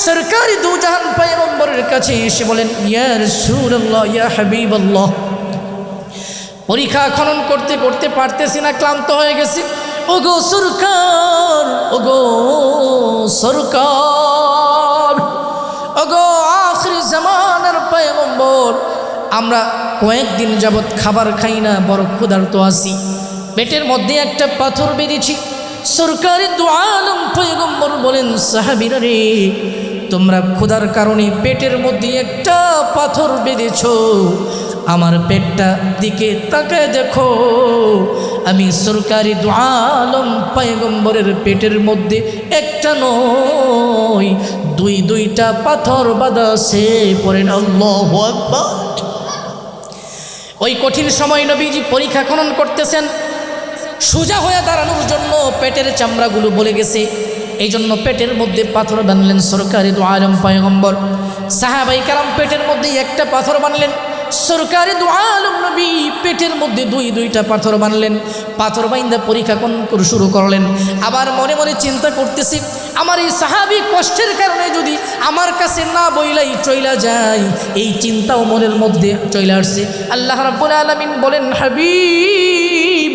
সরকারি দু জাহান পয়গম্বরের কাছে এসে বলেন ইয়া রাসূলুল্লাহ, ইয়া হাবিবাল্লাহ, পরীক্ষা খনন করতে করতে পারতেছি না, ক্লান্ত হয়ে গেছি। ওগো সরকার, ওগো সরকার, ওগো আখির জামানার পয়গম্বর, আমরা কয়েকদিন যাবৎ খাবার খাই না, বড় ক্ষুধার্ত আছি, পেটের মধ্যে একটা পাথর বেঁধেছি। সরকারি দু আলম পয়গম্বর বলেন সাহাবীরা রে, তোমরা ক্ষুধার কারণে পেটের মধ্যে একটা পাথর বেঁধেছ, আমার পেটটা দিকে তাকায় দেখো, আমি সরকারি দু আলম পয়গম্বরের পেটের মধ্যে একটা নয় দুইটা পাথর বাঁধা আছে। পড়েন আল্লাহু আকবার। ওই কঠিন সময় নবীজি পরীক্ষা খনন করতেছেন, সোজা হয়ে দাঁড়ানোর জন্য পেটের চামড়াগুলো বলে গেছে, এই জন্য পেটের মধ্যে পাথর বাঁধলেন সরকারি দু আলম পয়গম্বর। সাহাবায়ে কেরাম পেটের মধ্যে একটা পাথর বাঁধলেন, সরকারি দু আলম নবী পেটের মধ্যে দুইটা পাথর বাঁধলেন। পাথর বাইন্দা পরীক্ষা শুরু করলেন। আবার মনে মনে চিন্তা করতেছি আমার এই সাহাবী কষ্টের কারণে যদি আমার কাছে না বইলাই চইলা যায়, এই চিন্তাও মনের মধ্যে চইলা আসছে। আল্লাহ রাব্বুল আলামিন বলেন হাবিব,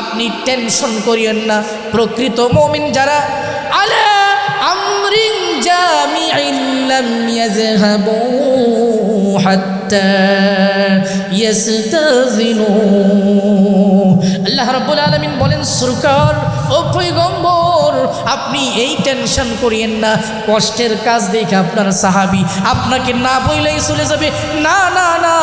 আপনি টেনশন করিয়েন না, প্রকৃত মুমিন যারা আলা আমরিন জামিইন লাম ইয়াযহাবু হাত্তা ইয়াস্তাযিনু। আল্লাহ রাব্বুল আলামিন বলেন সরকার ও পয়গম্বর, আপনি এই টেনশন করিয়েন না, কষ্টের কাজ দেখে আপনার সাহাবী আপনাকে না বইলেই চলে যাবে। না না না,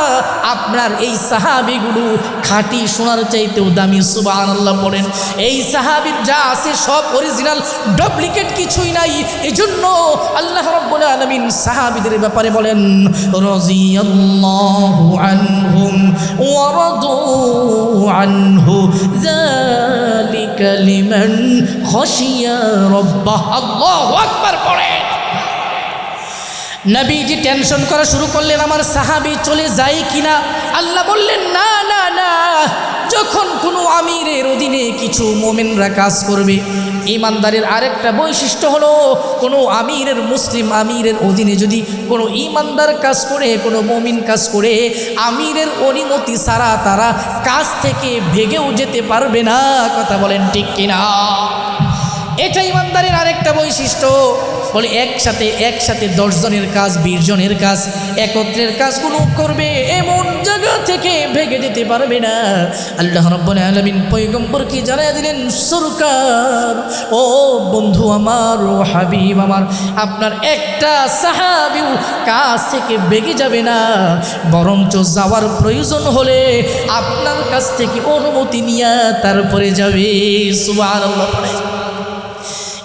আপনার এই সাহাবীগুলো খাঁটি সোনার চাইতেও দামি। সুবহানাল্লাহ পড়েন। এই সাহাবীর যা আছে সব অরিজিনাল, ডুপ্লিকেট কিছুই নাই। এজন্য আল্লাহ রাব্বুল আলামিন সাহাবীদের ব্যাপারে বলেন রাদিয়াল্লাহু আনহুম ওয়া রাদু আনহু যালিকা লিমান খাশিয়া রাব্বাহ। আল্লাহু আকবার পড়েন। নবীজি টেনশন করা শুরু করলেন আমার সাহাবী চলে যায় কিনা। আল্লাহ বললেন না না না, যখন কোনো আমিরের অধীনে কিছু মুমিনরা কাজ করবে, ইমানদারের আরেকটা বৈশিষ্ট্য হলো কোনো আমিরের, মুসলিম আমিরের অধীনে যদি কোনো ইমানদার কাজ করে, কোনো মুমিন কাজ করে, আমিরের অনুমতি ছাড়া তারা কাজ থেকে ভেগেও যেতে পারবে না। কথা বলেন ঠিক কিনা? এটা ইমানদারের আরেকটা বৈশিষ্ট্য। বলে একসাথে 10 জনের কাজ, 20 জনের কাজ, একত্রের কাজগুলো করবে, এমন জায়গা থেকে ভেগে যেতে পারবে না। আল্লাহ রাব্বুল আলামিন পয়গম্বরকে জানায় দিলেন সরকার, ও বন্ধু আমার, ও হাবিব আমার, আপনার একটা সাহাবীও কাজ থেকে ভেগে যাবে না, বরঞ্চ যাওয়ার প্রয়োজন হলে আপনার কাছ থেকে অনুমতি নিয়ে তারপরে যাবে। সুবহানাল্লাহ।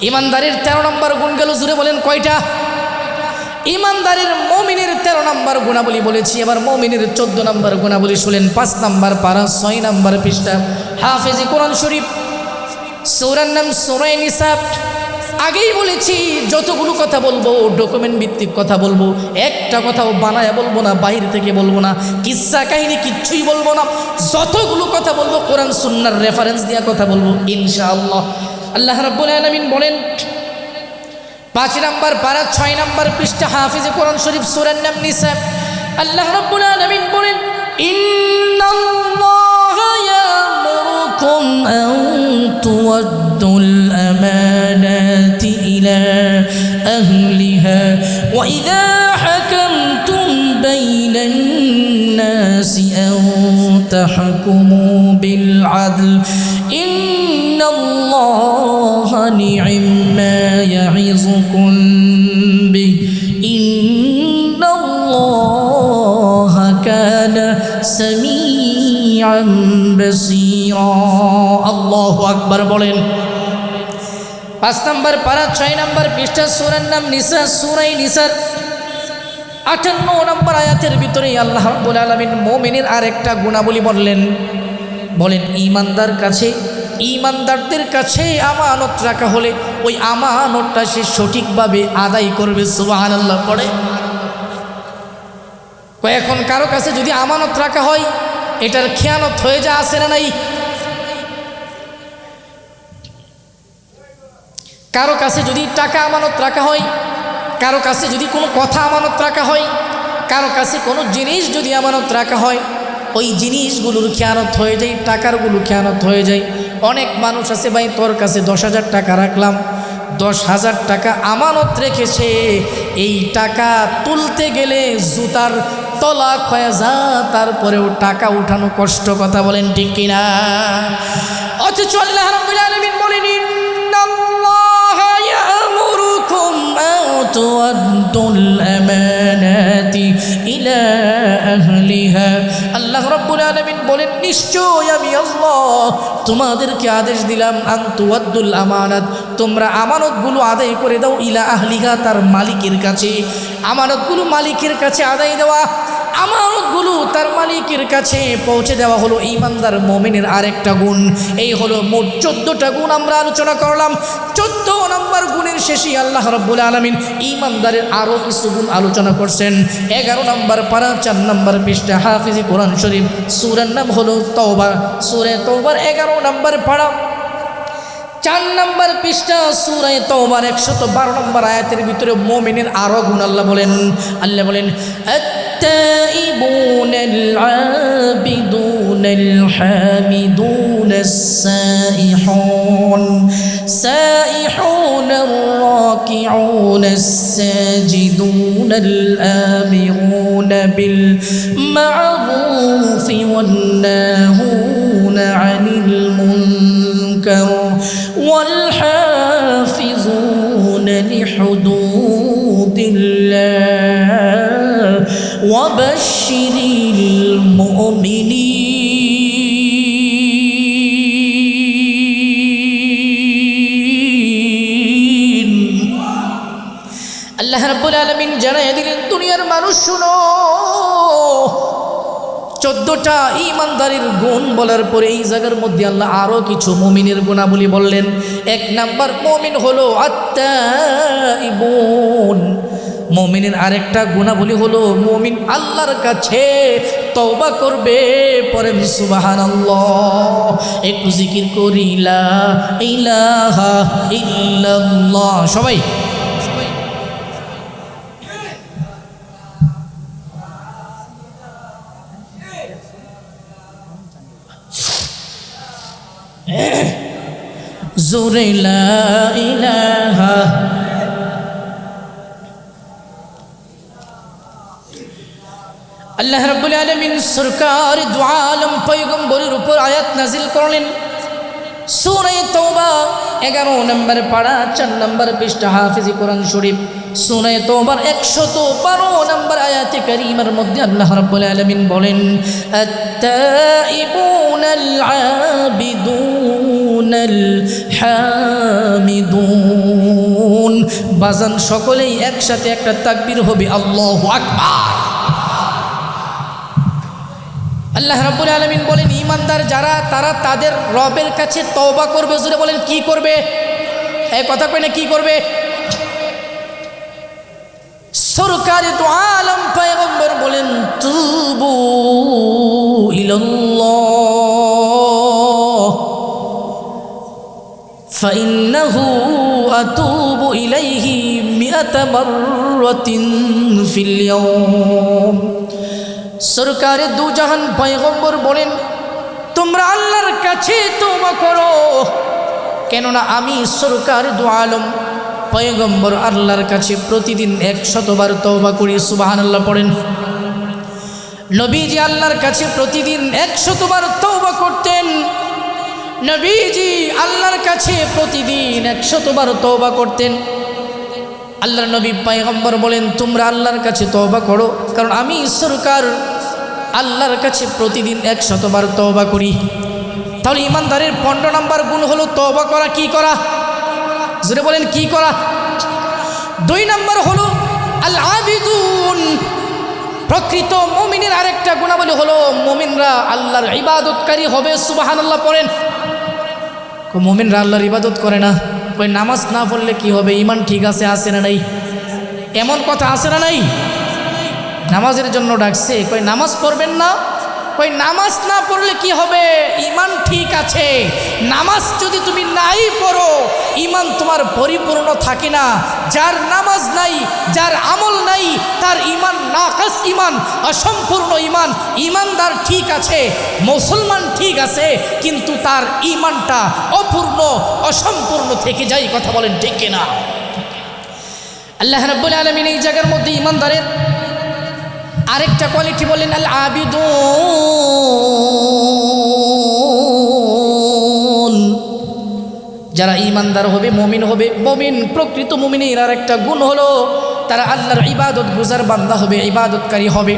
ইমানদারের 13 নম্বর গুণ গেল, জুড়ে বলেন কয়টা? ইমানদারের মুমিনের 13 নম্বর গুণাবলী বলেছি, এবার মুমিনের 14 নম্বর গুণাবলী শুনেন। 5 নম্বর পারা 6 নম্বর পৃষ্ঠা, হাফেজি কোরআন শরীফ, সূরার নাম সূরা নিসা, আগেই বলেছি যতগুলো কথা বলবো ডকুমেন্ট ভিত্তিক কথা বলবো, একটা কথাও বানায় বলবো না, বাহির থেকে বলবো না, কিচ্ছা কাহিনী কিচ্ছুই বলবো না। যতগুলো কথা বলবো কোরআন সুন্নাহর রেফারেন্স দিয়ে কথা বলবো ইনশাআল্লাহ। আল্লাহ রাব্বুল আলামিন বলেন 5 নম্বর পারা 6 নম্বর পৃষ্ঠা হাফিজে কোরআন শরীফ সূরা নাম নিসা, আল্লাহ রাব্বুল আলামিন বলেন ইন্নাল্লাহা ইয়ামুরুকুম আন তুওয়াদ্দুল আমানাতি ইলা আহলিহা ওয়া ইযা হাকামতুম বাইনান নাসি আন তাহকুমু বিল আদল ইন্নাল্লাহা নি'মা ইয়া'iযুকুম বিহি ইন্নাল্লাহা কানা সামিআন বাসীরা। আল্লাহু আকবার বলেন। 5 নম্বর পারা 6 নম্বর পৃষ্ঠা সূরার নাম নিসা, সূরা নিসার 58 নম্বর আয়াতের ভিতরে আল্লাহ রাব্বুল আলামিন মুমিনের আরেকটা গুণাবলী বলেন ঈমানদারদের কাছে আমানত রাখা হলে ওই আমানতটা সে সঠিকভাবে আদায় করবে। সুবহানাল্লাহ পড়ে। এখন কারো কাছে যদি আমানত রাখা হয় এটার খেয়ানত হয়ে যা আছে না নাই? কারো কাছে যদি টাকা আমানত রাখা হয়, কারো কাছে যদি কোনো কথা আমানত রাখা হয়, কারো কাছে কোনো জিনিস যদি আমানত রাখা হয়, ওই জিনিসগুলোর খেয়ানত হয়ে যায়, টাকারগুলো খেয়ানত হয়ে যায়। অনেক মানুষ আছে ভাই তোর কাছে 10,000 টাকা রাখলাম, 10,000 টাকা আমানত রেখেছে, এই টাকা তুলতে গেলে জুতার তলা ক্ষয়ে যা, তারপরেও টাকা উঠানো কষ্ট। কথা বলেন ঠিক কিনা? অথচ আল্লাহ রাব্বুল আলামিন বলেন ইন্নাল্লাহা ইয়া'মুরুকুম আন তু'আদ্দুল আমানাতি ইলা আহলিহা। আল্লাহ রাব্বুল আলামিন বলেন নিশ্চয় আমি আল্লাহ তোমাদেরকে আদেশ দিলাম আন তু'আদ্দুল আমানাত, তোমরা আমানতগুলো আদায় করে দাও ইলা আহলিহা, তার মালিকের কাছে। আমানতগুলো মালিকের কাছে আদায় দেওয়া, আমানতগুলো তার মালিকের কাছে পৌঁছে দেওয়া হলো ঈমানদার মুমিনের আরেকটা গুণ। এই হলো মোট 14টা গুণ আমরা আলোচনা করলাম। 14 নম্বর গুণের শেষে আল্লাহ রাব্বুল আলামিন ঈমানদারের আরও কিছু গুণ আলোচনা করছেন। 11 নম্বর পারা 4 নম্বর পৃষ্ঠা হাফিজে কোরআন শরীফ, সূরার নাম হলো তওবা, সূরা তওবার 11 নম্বর পারা 4 নম্বর পৃষ্ঠা সূরা তওবার 112 নম্বর আয়াতের ভিতরে মুমিনের আরও গুণ আল্লাহ বলেন التائبون العابدون الحامدون السائحون الراكعون الساجدون الآمرون بالمعروف والناهون عن المنكر والحافظون لحدود الله وبشر المؤمنين। আল্লাহ রাব্বুল আলামিন জানাইয়া দিলেন দুনিয়ার মানুষ শুনো, 14টা ঈমানদারের গুণ বলার পরে এই জায়গার মধ্যে আল্লাহ আরও কিছু মুমিনের গুণাবলী বললেন। 1 নাম্বার মুমিন হলো আত্তাইবুন। মুমিনের আরেকটা গুণাবলী হলো মুমিন আল্লাহর কাছে তওবা করবে। পড়েন সুবহানাল্লাহ। একটু জিকির করি লা ইলাহা ইল্লাল্লাহ সবাই। জোরে লা ইলাহা। আল্লাহ রাব্বুল আলামিন সরকার দু আলম পয়গম্বরের উপর আয়াত নাজিল করলেন। সূরা তওবা 11 নম্বর পারা 4 নম্বর পৃষ্ঠা হাফিজি কোরআন শরীফ, সূরা তওবার 112 নম্বর আয়াতে কারীমার মধ্যে আল্লাহ রাব্বুল আলামিন বলেন আত-তাইবুনাল আবিদুনাল হামিদুন। বাজান সকলেই একসাথে একটা তাকবীর হবে, আল্লাহু আকবার। আল্লাহ রাব্বুল আলামিন বলেন ঈমানদার যারা তারা তাদের রবের কাছে তওবা করবে। জোরে বলেন কি করবে? এই কথা কই না কি করবে? সরকারি তো আলম পয়গম্বর বলেন তুবু ইলাল্লাহ ফাইন্নাহু আতুবু ইলাইহি মিআতা মাররাতিন ফিল ইয়াওম। সরকারি দু জাহান পয়গম্বর বলেন তোমরা আল্লাহর কাছে তওবা করো, কেননা আমি সরকার দু আলম পয়গম্বর আল্লাহর কাছে প্রতিদিন 100 বার তওবা করি। সুবহানাল্লাহ পড়েন। নবীজি আল্লাহর কাছে প্রতিদিন 100 বার তওবা করতেন। নবীজি আল্লাহর কাছে প্রতিদিন 100 বার তওবা করতেন। আল্লাহর নবী পয়গম্বর বলেন তোমরা আল্লাহর কাছে তওবা করো, কারণ আমি সরকার আল্লাহর কাছে প্রতিদিন 100 বার তওবা করি। তাহলে ইমানদারের 15 নম্বর গুণ হলো তওবা করা। কি করা? জোরে বলেন কি করা? 2 নম্বর হলো আল আবিদুন। প্রকৃত মুমিনের আরেকটা গুণাবলী হলো মুমিনরা আল্লাহর ইবাদতকারী হবে। সুবহানাল্লাহ পড়েন। মুমিনরা আল্লাহর ইবাদত করে না, ওই নামাজ না পড়লে কি হবে? ঈমান ঠিক আছে না নাই? এমন কথা আছে না নাই? নামাজের জন্য ডাকছে, কই নামাজ পড়বেন না? কই নামাজ না পড়লে কি হবে? ঈমান ঠিক আছে। নামাজ যদি তুমি নাই পড়ো ঈমান তোমার পরিপূর্ণ থাকে না। যার নামাজ নাই, যার আমল নাই, তার ঈমান নাকাস ঈমান, অসম্পূর্ণ ঈমান। ঈমানদার ঠিক আছে, মুসলমান ঠিক আছে, কিন্তু তার ঈমানটা অপূর্ণ, অসম্পূর্ণ থেকে যায়। কথা বলেন ঠিক কিনা? আল্লাহ রাব্বুল আলামিন এই জায়গার মধ্যে ঈমানদারের আরেকটা কোয়ালিটি বললেন আল আবিদুন। যারা ঈমানদার হবে, মুমিন হবে, মুমিন প্রকৃত মুমিনের আরেকটা গুণ হলো তারা আল্লাহর ইবাদত গুজার বান্দা হবে, ইবাদতকারী হবে।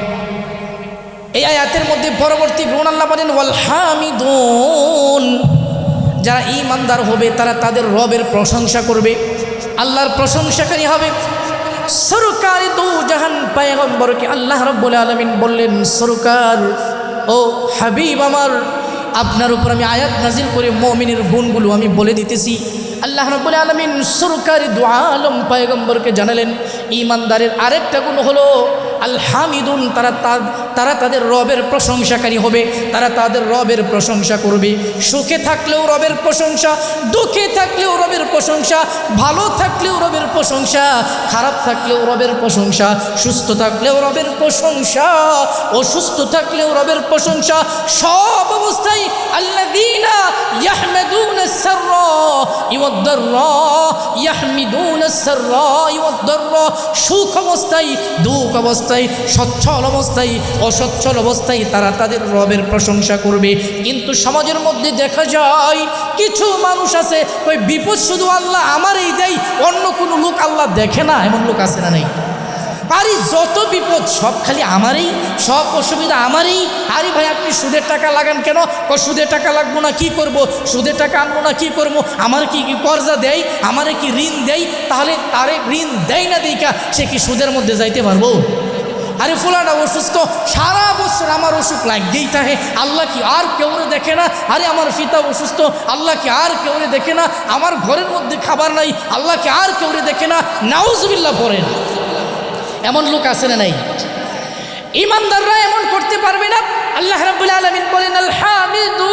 এই আয়াতের মধ্যে পরবর্তী গুণ আল্লাহ বলেন ওয়াল হামিদুন। যারা ঈমানদার হবে তারা তাদের রবের প্রশংসা করবে, আল্লাহর প্রশংসাকারী হবে। সরকারি দু জাহান পয়গম্বরকে আল্লাহ রাব্বুল আলামিন বললেন সরকার ও হাবিব আমার, আপনার উপর আমি আয়াত নাজিল করে মুমিনের গুণগুলো আমি বলে দিতেছি। আল্লাহ রাব্বুল আলামিন সরকারি দু আলম পয়গম্বরকে জানালেন ঈমানদারের আরেকটা গুণ হলো আল হামিদুন। তারা তাদের রবের প্রশংসাকারী হবে, তারা তাদের রবের প্রশংসা করবে। সুখে থাকলেও রবের প্রশংসা, দুঃখে থাকলেও রবের প্রশংসা, ভালো থাকলেও রবের প্রশংসা, খারাপ থাকলেও রবের প্রশংসা, সুস্থ থাকলেও রবের প্রশংসা, অসুস্থ থাকলেও রবের প্রশংসা। সব অবস্থায় আল্লাযীনা ইয়াহমাদুনাস সাররা ওয়াদ-দাররা ইয়াহমিদুনাস সাররা ওয়াদ-দাররা। সুখ অবস্থায়, দুঃখ অবস্থায়, সচ্ছল অবস্থায়, অসচ্ছল অবস্থায় তারা তাদের রবের প্রশংসা করবে। কিন্তু সমাজের মধ্যে দেখা যায় কিছু মানুষ আছে ওই বিপদ শুধু আল্লাহ আমারই দেয়, অন্য কোনো লোক আল্লাহ দেখে না। এমন লোক আছে না নাই? আরে যত বিপদ সব খালি আমারই, সব অসুবিধা আমারই। আরে ভাই আপনি সুদের টাকা লাগান কেন? সুদের টাকা লাগবো না কি করব? সুদের টাকা আনবো না কি করবো? আমার কি কর্জা দেয়? আমারে কি ঋণ দেয়? তাহলে তারে ঋণ দেয় না দেখা সে কি সুদের মধ্যে যাইতে পারবো? আরে ফুলানা অসুস্থ, সারা বছর আমার অসুখ লাগতেই থাকে, আল্লাহ কি আর কেউরে দেখে না? আরে আমার পিতা অসুস্থ, আল্লাহ কি আর কেউরে দেখে না? আমার ঘরের মধ্যে খাবার নাই, আল্লাহ কি আর কেউরে দেখে না? নাউজুবিল্লাহ পড়েন। এমন লোক আছে না নাই? ঈমানদাররা এমন করতে পারবে না। আল্লাহ রাব্বুল আলামিন বলেন আল হামিদুন।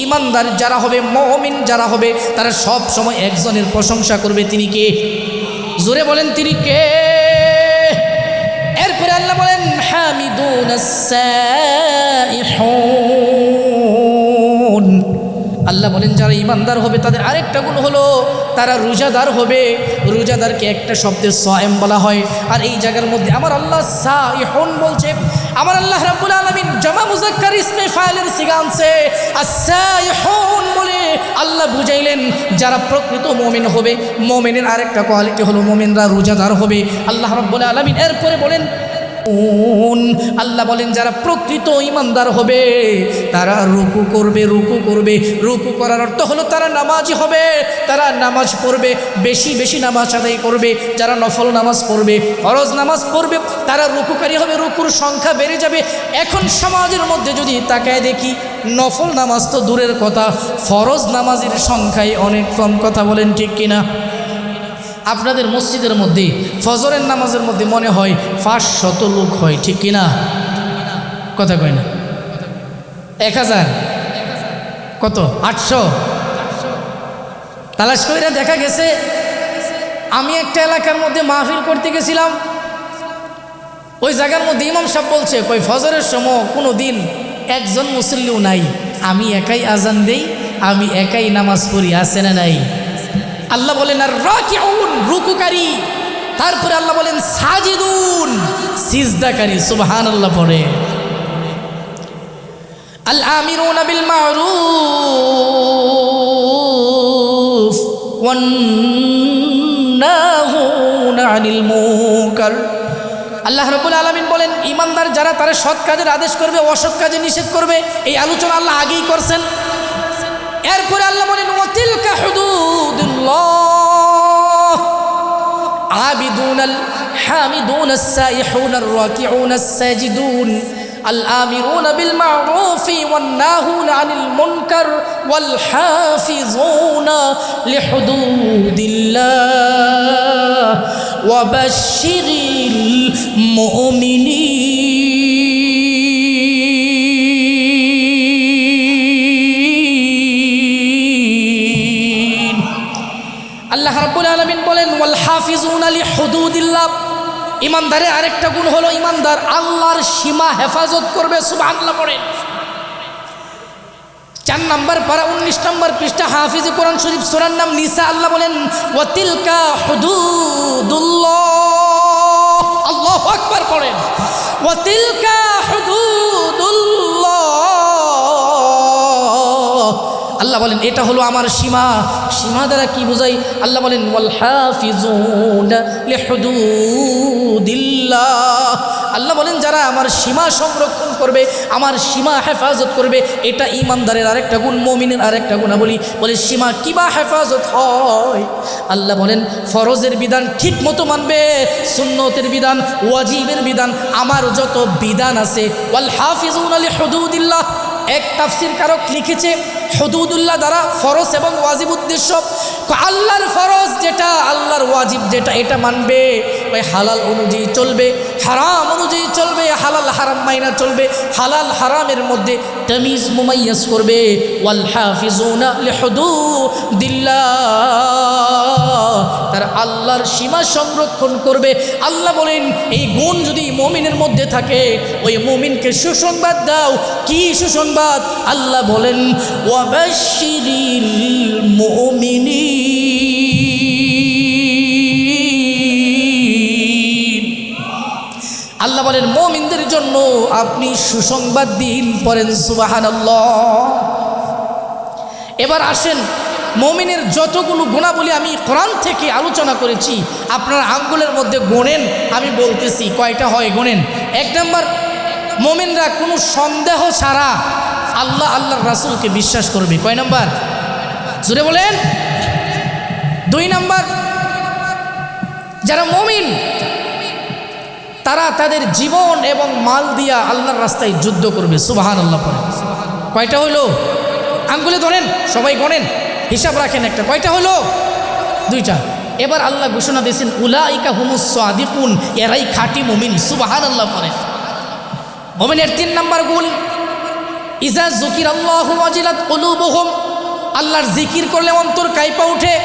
ঈমানদার যারা হবে, মুমিন যারা হবে, তারা সব সময় একজনের প্রশংসা করবে। তিনি কে? জোরে বলেন তিনি কে? এরপরে আল্লাহ বলেন হামিদুনাস সাইহুন। আল্লাহ বলেন যারা ঈমানদার হবে তাদের আরেকটা গুণ হলো তারা রোজাদার হবে। রোজাদারকে একটা শব্দে সায়েম বলা হয়। আর এই জায়গার মধ্যে আমার আল্লাহ সাইহুন বলছে। আমার আল্লাহ রাব্বুল আলামিন জামা মুযাক্কার ইসমে ফাইলের সিগা আনছে আস-সাইহুন বলে আল্লাহ বুঝাইলেন যারা প্রকৃত মুমিন হবে। মুমিনের আরেকটা কোয়ালিটি হলো মুমিনরা রোজাদার হবে। আল্লাহ রাব্বুল আলামিন এরপরে বলেন আল্লাহ বলেন যারা প্রকৃত ঈমানদার হবে তারা রুকু করবে। রুকু করার অর্থ হলো তারা নামাজি হবে, তারা নামাজ পড়বে, বেশি বেশি নামাজ আদায় করবে। যারা নফল নামাজ পড়বে, ফরজ নামাজ পড়বে, তারা রুকুকারী হবে, রুকুর সংখ্যা বেড়ে যাবে। এখন সমাজের মধ্যে যদি তাকায় দেখি, নফল নামাজ তো দূরের কথা, ফরজ নামাজের সংখ্যাই অনেক কম। কথা বলেন ঠিক কিনা? আপনাদের মসজিদের মধ্যে ফজরের নামাজের মধ্যে মনে হয় 500 লোক হয়, ঠিক কিনা? কথা কয় না? 1000 কত? 800 তালাশ কইরা দেখা গেছে। আমি একটা এলাকার মধ্যে মাহফিল করতে গেছিলাম, ওই জায়গার মধ্যে ইমাম সাহেব বলছে কই ফজরের সময় কোনো দিন একজন মুসল্লিও নাই, আমি একাই আজান দেই, আমি একাই নামাজ পড়ি। আছে না নাই? আল্লাহ বলেন আর রাকিউন, রুকুকারী। তারপরে আল্লাহ বলেন সাজিদুন, সিজদাকারী। সুবহানাল্লাহ পড়ে। আল আমিরুনা বিল মারুফ ওয়ান নাহুনা আনিল মুনকার। আল্লাহ রাব্বুল আলামিন বলেন ঈমানদার যারা তারা সৎ কাজের আদেশ করবে, অসৎ কাজে নিষেধ করবে। এই আলোচনা আল্লাহ আগেই করছেন। এরপরে আল্লাহ বলেন ওয়াতিলকা হুদুদুল্লাহ আবিদুনাল হামিদুনাস সাইহুনার রাকিউনাস সাজিদুন আল আমিরুনা বিল মারুফি ওয়ান নাহুনা আনিল মুনকার ওয়াল হাফিজুনা লিহুদুদিল্লাহ ওয়া বাশশিরিল মুমিনিন। আল্লাহ রাব্বুল আলামিন বলেন ওয়াল হাফিজুনা লিহুদুদিল্লাহ। ঈমানদারের আরেকটা গুণ হলো ঈমানদার আল্লাহর সীমা হেফাজত করবে। সুবহানাল্লাহ পড়েন। 4 নম্বর পারা 19 নম্বর পৃষ্ঠা, হাফিজে কোরআন শরীফ, সূরার নাম নিসা। আল্লাহ বলেন ওয়াতিলকা হুদুদুল্লাহ। আল্লাহু আকবার পড়েন। ওয়াতিলকা হুদুদুল্লাহ। আল্লাহ বলেন এটা হলো আমার সীমা। সীমা দ্বারা কি বোঝাই? আল্লাহ বলেন ওয়াল হাফিজুনা লিহুদুদিল্লাহ। আল্লাহ বলেন যারা আমার সীমা সংরক্ষণ করবে, আমার সীমা হেফাজত করবে, এটা ঈমানদারের আরেকটা গুণ, মুমিনের আরেকটা গুণ। বলে সীমা কিবা হেফাজত হয়? আল্লাহ বলেন ফরজের বিধান ঠিক মতো মানবে, সুন্নতের বিধান, ওয়াজিবের বিধান, আমার যত বিধান আছে। ওয়াল হাফিজুনা লিহুদুদিল্লাহ। এক তাফসীর কারক লিখেছে হুদুদুল্লাহ দ্বারা ফরজ এবং ওয়াজিব উদ্দেশ্য। আল্লাহর ফরজ যেটা, আল্লাহর ওয়াজিব যেটা, এটা মানবে, ওই হালাল অনুযায়ী চলবে, হারাম অনুযায়ী চলবে, হালাল হারাম মাইনা চলবে, হালাল হারামের মধ্যে তামিজ মুমাইয়াজ করবে। ওয়াল হাফিজুনা লিহুদুদিল্লাহ। তারা আল্লাহর সীমা সংরক্ষণ করবে। আল্লাহ বলেন এই গুণ যদি মুমিনের মধ্যে থাকে, ওই মুমিনকে সুসংবাদ দাও। কি সুসংবাদ? আল্লাহ বলেন ওয়াবাশশিরিল মুমিনিন। আল্লাহ বলেন মুমিনদের জন্য আপনি সুসংবাদ দিন। পড়েন সুবহানাল্লাহ। এবার আসেন, মুমিনের যতগুলো গুণাবলী আমি কোরআন থেকে আলোচনা করেছি, আপনারা আঙ্গুলের মধ্যে গোনেন, আমি বলতেছি কয়টা হয় গোনেন। 1 নম্বর, মুমিনরা কোনো সন্দেহ ছাড়া আল্লাহ আল্লাহর রাসূলকে বিশ্বাস করবে। কয় নম্বর? জোরে বলেন। 2 নম্বর, যারা মুমিন তারা তাদের জীবন এবং মাল দিয়া আল্লাহর রাস্তায় যুদ্ধ করবে। সুবহানাল্লাহ পড়ে। কয়টা হলো? আঙ্গুলে ধরেন, সবাই গোনেন, হিসাব রাখেন একটা। কয়টা হলো? 2টা। এবার আল্লাহ ঘোষণা দিয়েছেন উলাইকা হুমুস সাদিকুন, এরাই খাঁটি মুমিন। সুবহানাল্লাহ পড়ে। মুমিনের 3 নম্বর গুণ ইজা যুকিরাল্লাহু ওয়াজিলাত কুলুবুহুম। আল্লাহর জিকির করলে অন্তর কাঁপা ওঠে।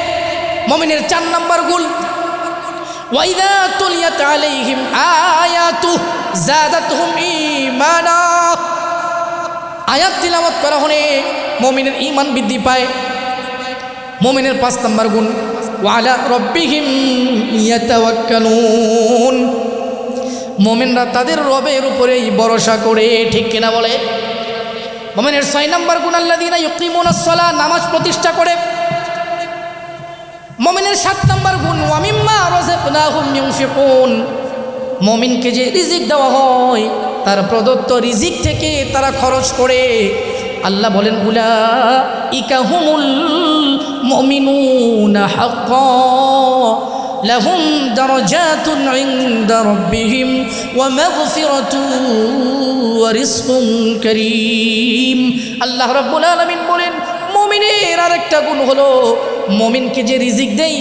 মুমিনের 4 নম্বর গুণ ওয়া ইযা তুলিয়াত আলাইহিম আয়াতুহু যাদাতুহুম ঈমানা। আয়াত তিলাওয়াত করা হলে মুমিনের ঈমান বৃদ্ধি পায়। মুমিনের 5 নম্বর গুণ ওয়া আলা রাব্বিহিম ইয়াতাওয়াক্কালুন। মুমিনরা তাদের রবের উপরেই ভরসা করে। ঠিক কিনা বলে? মুমিনের 6 নম্বর গুণ আল্লাযীনা ইউকিমুনাস সালাহ, নামাজ প্রতিষ্ঠা করে। মুমিনের 7 নম্বর গুণ ওয়া মিম্মা রাযাকনাহুম ইউনফিকুন। মুমিনকে যে রিজিক দেওয়া হয় তার প্রদত্ত রিজিক থেকে তারা খরচ করে। আল্লাহ বলেন উলাইকা হুমুল মুমিনুনা হাক্কান লাহুম দারাজাতুন ইনদা রাব্বিহিম ওয়া মাগফিরাতুন ওয়া রিজকুন কারীম। আল্লাহ রাব্বুল আলামিন বলেন মুমিনের আরেকটা গুণ হলো মুমিনকে যে রিজিক দেই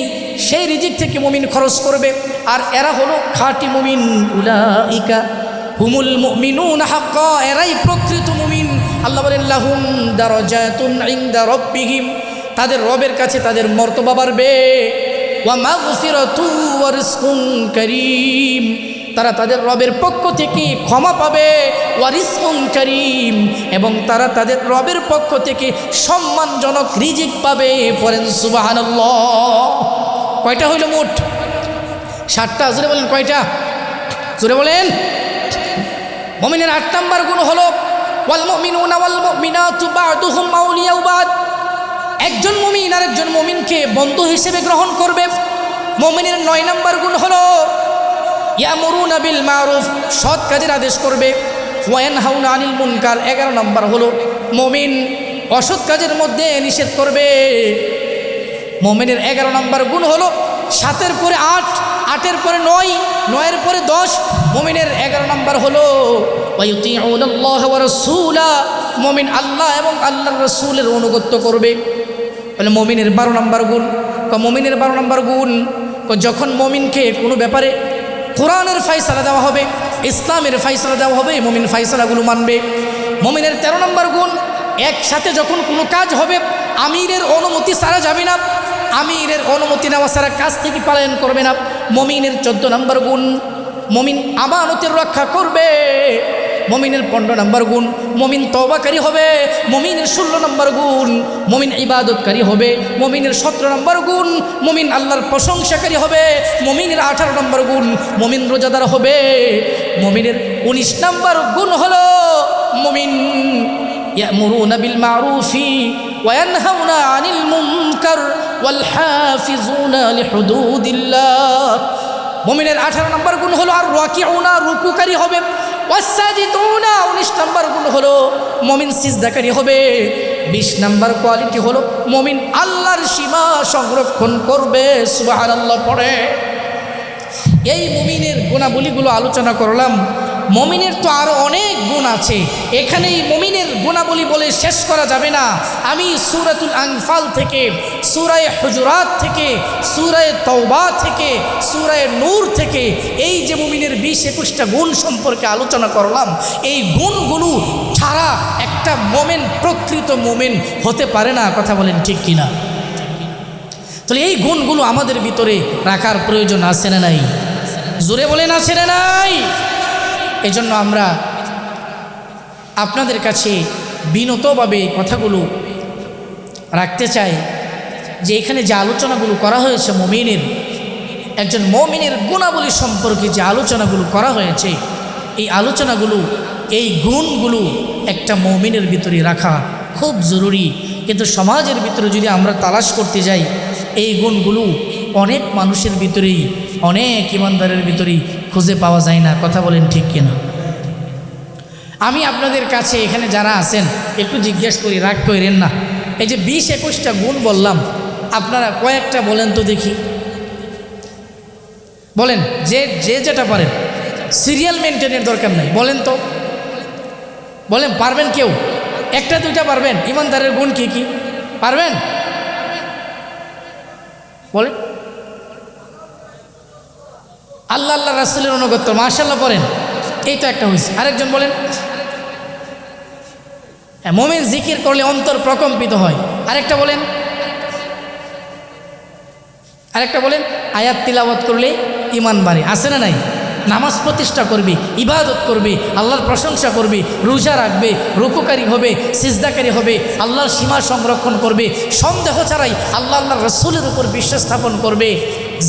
সেই রিজিক থেকে মুমিন খরচ করবে, আর এরা হলো খাঁটি মুমিন। উলাইকা হুমুল মুমিনুনা হাক্কা, এরাই প্রকৃত মুমিন। আল্লাহ বলেন লাহুম দারাজাতুন ইনদা রাব্বিহিম, তাদের রবের কাছে তাদের মর্তবা বাড়বে। ওয়া মাগফিরাতুন ওয়া রিজকুন কারীম, তারা তাদের রবের পক্ষ থেকে ক্ষমা পাবে। ওয়া রিজকুন কারীম, এবং তারা তাদের রবের পক্ষ থেকে সম্মানজনক রিজিক পাবে। পড়েন সুবহানাল্লাহ। কয়টা হইল মোট? 7টা। জোরে বলেন কয়টা? জোরে বলেন। মুমিনের 8 নম্বর গুণ হলো ওয়াল মুমিনুনা ওয়াল মুমিনাতু বা'দুহুম আউলিয়াউ বা'দ, একজন মুমিন আরেকজন মুমিনকে বন্ধু হিসেবে গ্রহণ করবে। মুমিনের 9 নম্বর গুণ হলো ইয়ামুরুনা বিল মারুফ, সৎ কাজের আদেশ করবে। ওয়া ইয়ানহাউনা আনিল মুনকার, 11 নম্বর হলো মুমিন অসৎ কাজের মধ্যে নিষেধ করবে। মুমিনের 11 নম্বর গুণ হলো 7-এর পরে 8, 8-এর পরে 9, 9-এর পরে 10। মুমিনের 11 নম্বর হলো ওয়ায়ুতিউনাল্লাহ ওয়া রাসূলা, মুমিন আল্লাহ এবং আল্লাহর রাসূলের অনুগত্য করবে। বলে মুমিনের 12 নম্বর গুণ। মুমিনের 12 নম্বর গুণ, যখন মুমিনকে কোনো ব্যাপারে কোরআনের ফয়সালা দেওয়া হবে, ইসলামের ফয়সালা দেওয়া হবে, মুমিন ফয়সালাগুলো মানবে। মুমিনের 13 নম্বর গুণ, একসাথে যখন কোনো কাজ হবে আমিরের অনুমতি ছাড়া যাবে না, আমিরের অনুমতি নেওয়া ছাড়া কাজ থেকে পালন করবে না। মুমিনের 14 নম্বর গুণ, মুমিন আমানতের রক্ষা করবে। মুমিনের 15 নম্বর গুণ, মুমিন তওবাকারী হবে। মুমিনের 16 নম্বর গুণ, মুমিন ইবাদতকারী হবে। মুমিনের 17 নম্বর গুণ, মুমিন আল্লাহর প্রশংসাকারী হবে। মুমিনের 18 নম্বর গুণ, মুমিন রোজাদার হবে। মুমিনের 19 নম্বর গুণ হলো মুমিন ইয়ামুরুনা বিল মারুফি ওয়া ইয়ানহাউনা আনিল মুনকার ওয়াল হাফিজুনা লিহুদুদিল্লাহ। মুমিনের 18 নম্বর গুণ হলো আর রাকিউনা, রুকুকারী হবে। ওয়াসাজিদুনা, 19 নম্বর গুণ হলো মুমিন সিজদাকারী হবে। 20 নম্বর কোয়ালিটি হলো মুমিন আল্লাহর সীমা সংরক্ষণ করবে। সুবহানাল্লাহ পড়ে। এই মুমিনের গুণাবলীগুলো আলোচনা করলাম। মুমিনের তো আরও অনেক গুণ আছে, এখানে এই মুমিনের গুণাবলী বলে শেষ করা যাবে না। আমি সূরাতুল আনফাল থেকে, সূরা হুজুরাত থেকে, সূরা তাওবা থেকে, সূরা নূর থেকে এই যে মুমিনের 20-21টা গুণ সম্পর্কে আলোচনা করলাম, এই গুণগুলো ছাড়া একটা মুমিন প্রকৃত মুমিন হতে পারে না। কথা বলেন ঠিক কিনা? তাহলে এই গুণগুলো আমাদের ভিতরে রাখার প্রয়োজন আছে না নাই? জোরে বলেন আছে না নাই? এই জন্য আমরা আপনাদের কাছে বিনতভাবে কথাগুলো রাখতে চাই যে এখানে যে আলোচনাগুলো করা হয়েছে মুমিনের, একজন মুমিনের গুণাবলী সম্পর্কে যে আলোচনাগুলো করা হয়েছে, এই আলোচনাগুলো, এই গুণগুলো একটা মুমিনের ভিতরে রাখা খুব জরুরি। কিন্তু সমাজের ভিতরে যদি আমরা তালাশ করতে যাই, এই গুণগুলো অনেক মানুষের ভিতরেই, অনেক ইমানদারের ভিতরেই খুঁজে পাওয়া যায় না। কথা বলেন ঠিক কিনা? আমি আপনাদের কাছে এখানে যারা আছেন একটু জিজ্ঞেস করি, রাগ করেন না। এই যে 20-21টা গুণ বললাম, আপনারা কয়েকটা বলেন তো দেখি। বলেন, যে যেটা পারেন, সিরিয়াল মেনটেনের দরকার নাই, বলেন তো, বলেন। পারবেন কেউ? 1-2টা পারবেন? ইমানদারের গুণ কি কি পারবেন? বলেন। আল্লাহ আল্লাহ রাসূলের অনুগত্য, মাশাআল্লাহ পড়েন, এই তো একটা হয়েছে। আরেকজন বলেন। হ্যাঁ, মুমিন জিকির করলে অন্তর প্রকম্পিত হয়। আরেকটা বলেন, আরেকটা বলেন। আয়াত তিলাওয়াত করলে ঈমান বাড়ে, আছে না নাই? নামাজ প্রতিষ্ঠা করবে, ইবাদত করবে, আল্লাহর প্রশংসা করবে, রোজা রাখবে, রুকুকারী হবে, সিজদাকারী হবে, আল্লাহর সীমা সংরক্ষণ করবে, সন্দেহ ছাড়াই আল্লাহর রাসূলের উপর বিশ্বাস স্থাপন করবে,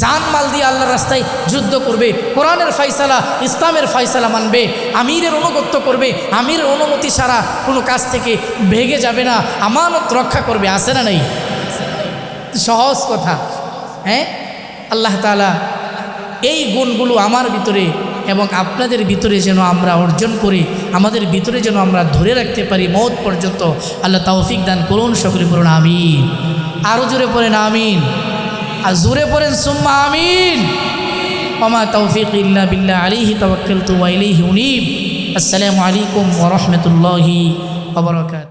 জান মাল দিয়ে আল্লাহর রাস্তায় যুদ্ধ করবে, কোরআনের ফয়সালা, ইসলামের ফয়সালা মানবে, আমিরের অনুগত্য করবে, আমিরের অনুমতি ছাড়া কোনো কাজ থেকে ভেগে যাবে না, আমানত রক্ষা করবে। আছে না নাই? সহজ কথা। হ্যাঁ, আল্লাহ তাআলা এই গুণগুলো আমার ভিতরে এবং আপনাদের ভিতরে যেন আমরা অর্জন করি, আমাদের ভিতরে যেন আমরা ধরে রাখতে পারি মওত পর্যন্ত। আল্লাহ তৌফিক দান করুন, সকলে বলুন আমিন। আরও জোরে পড়েন আমিন, আর জোরে পড়েন সুম্মা আমিন। ওমা তৌফিক ইল্লা বিল্লাহ, আলাইহি তাওয়াক্কালতু ওয়া ইলাইহি উনীব। আসসালামু আলাইকুম ওয়া রাহমাতুল্লাহি ওয়া বারাকাতুহু।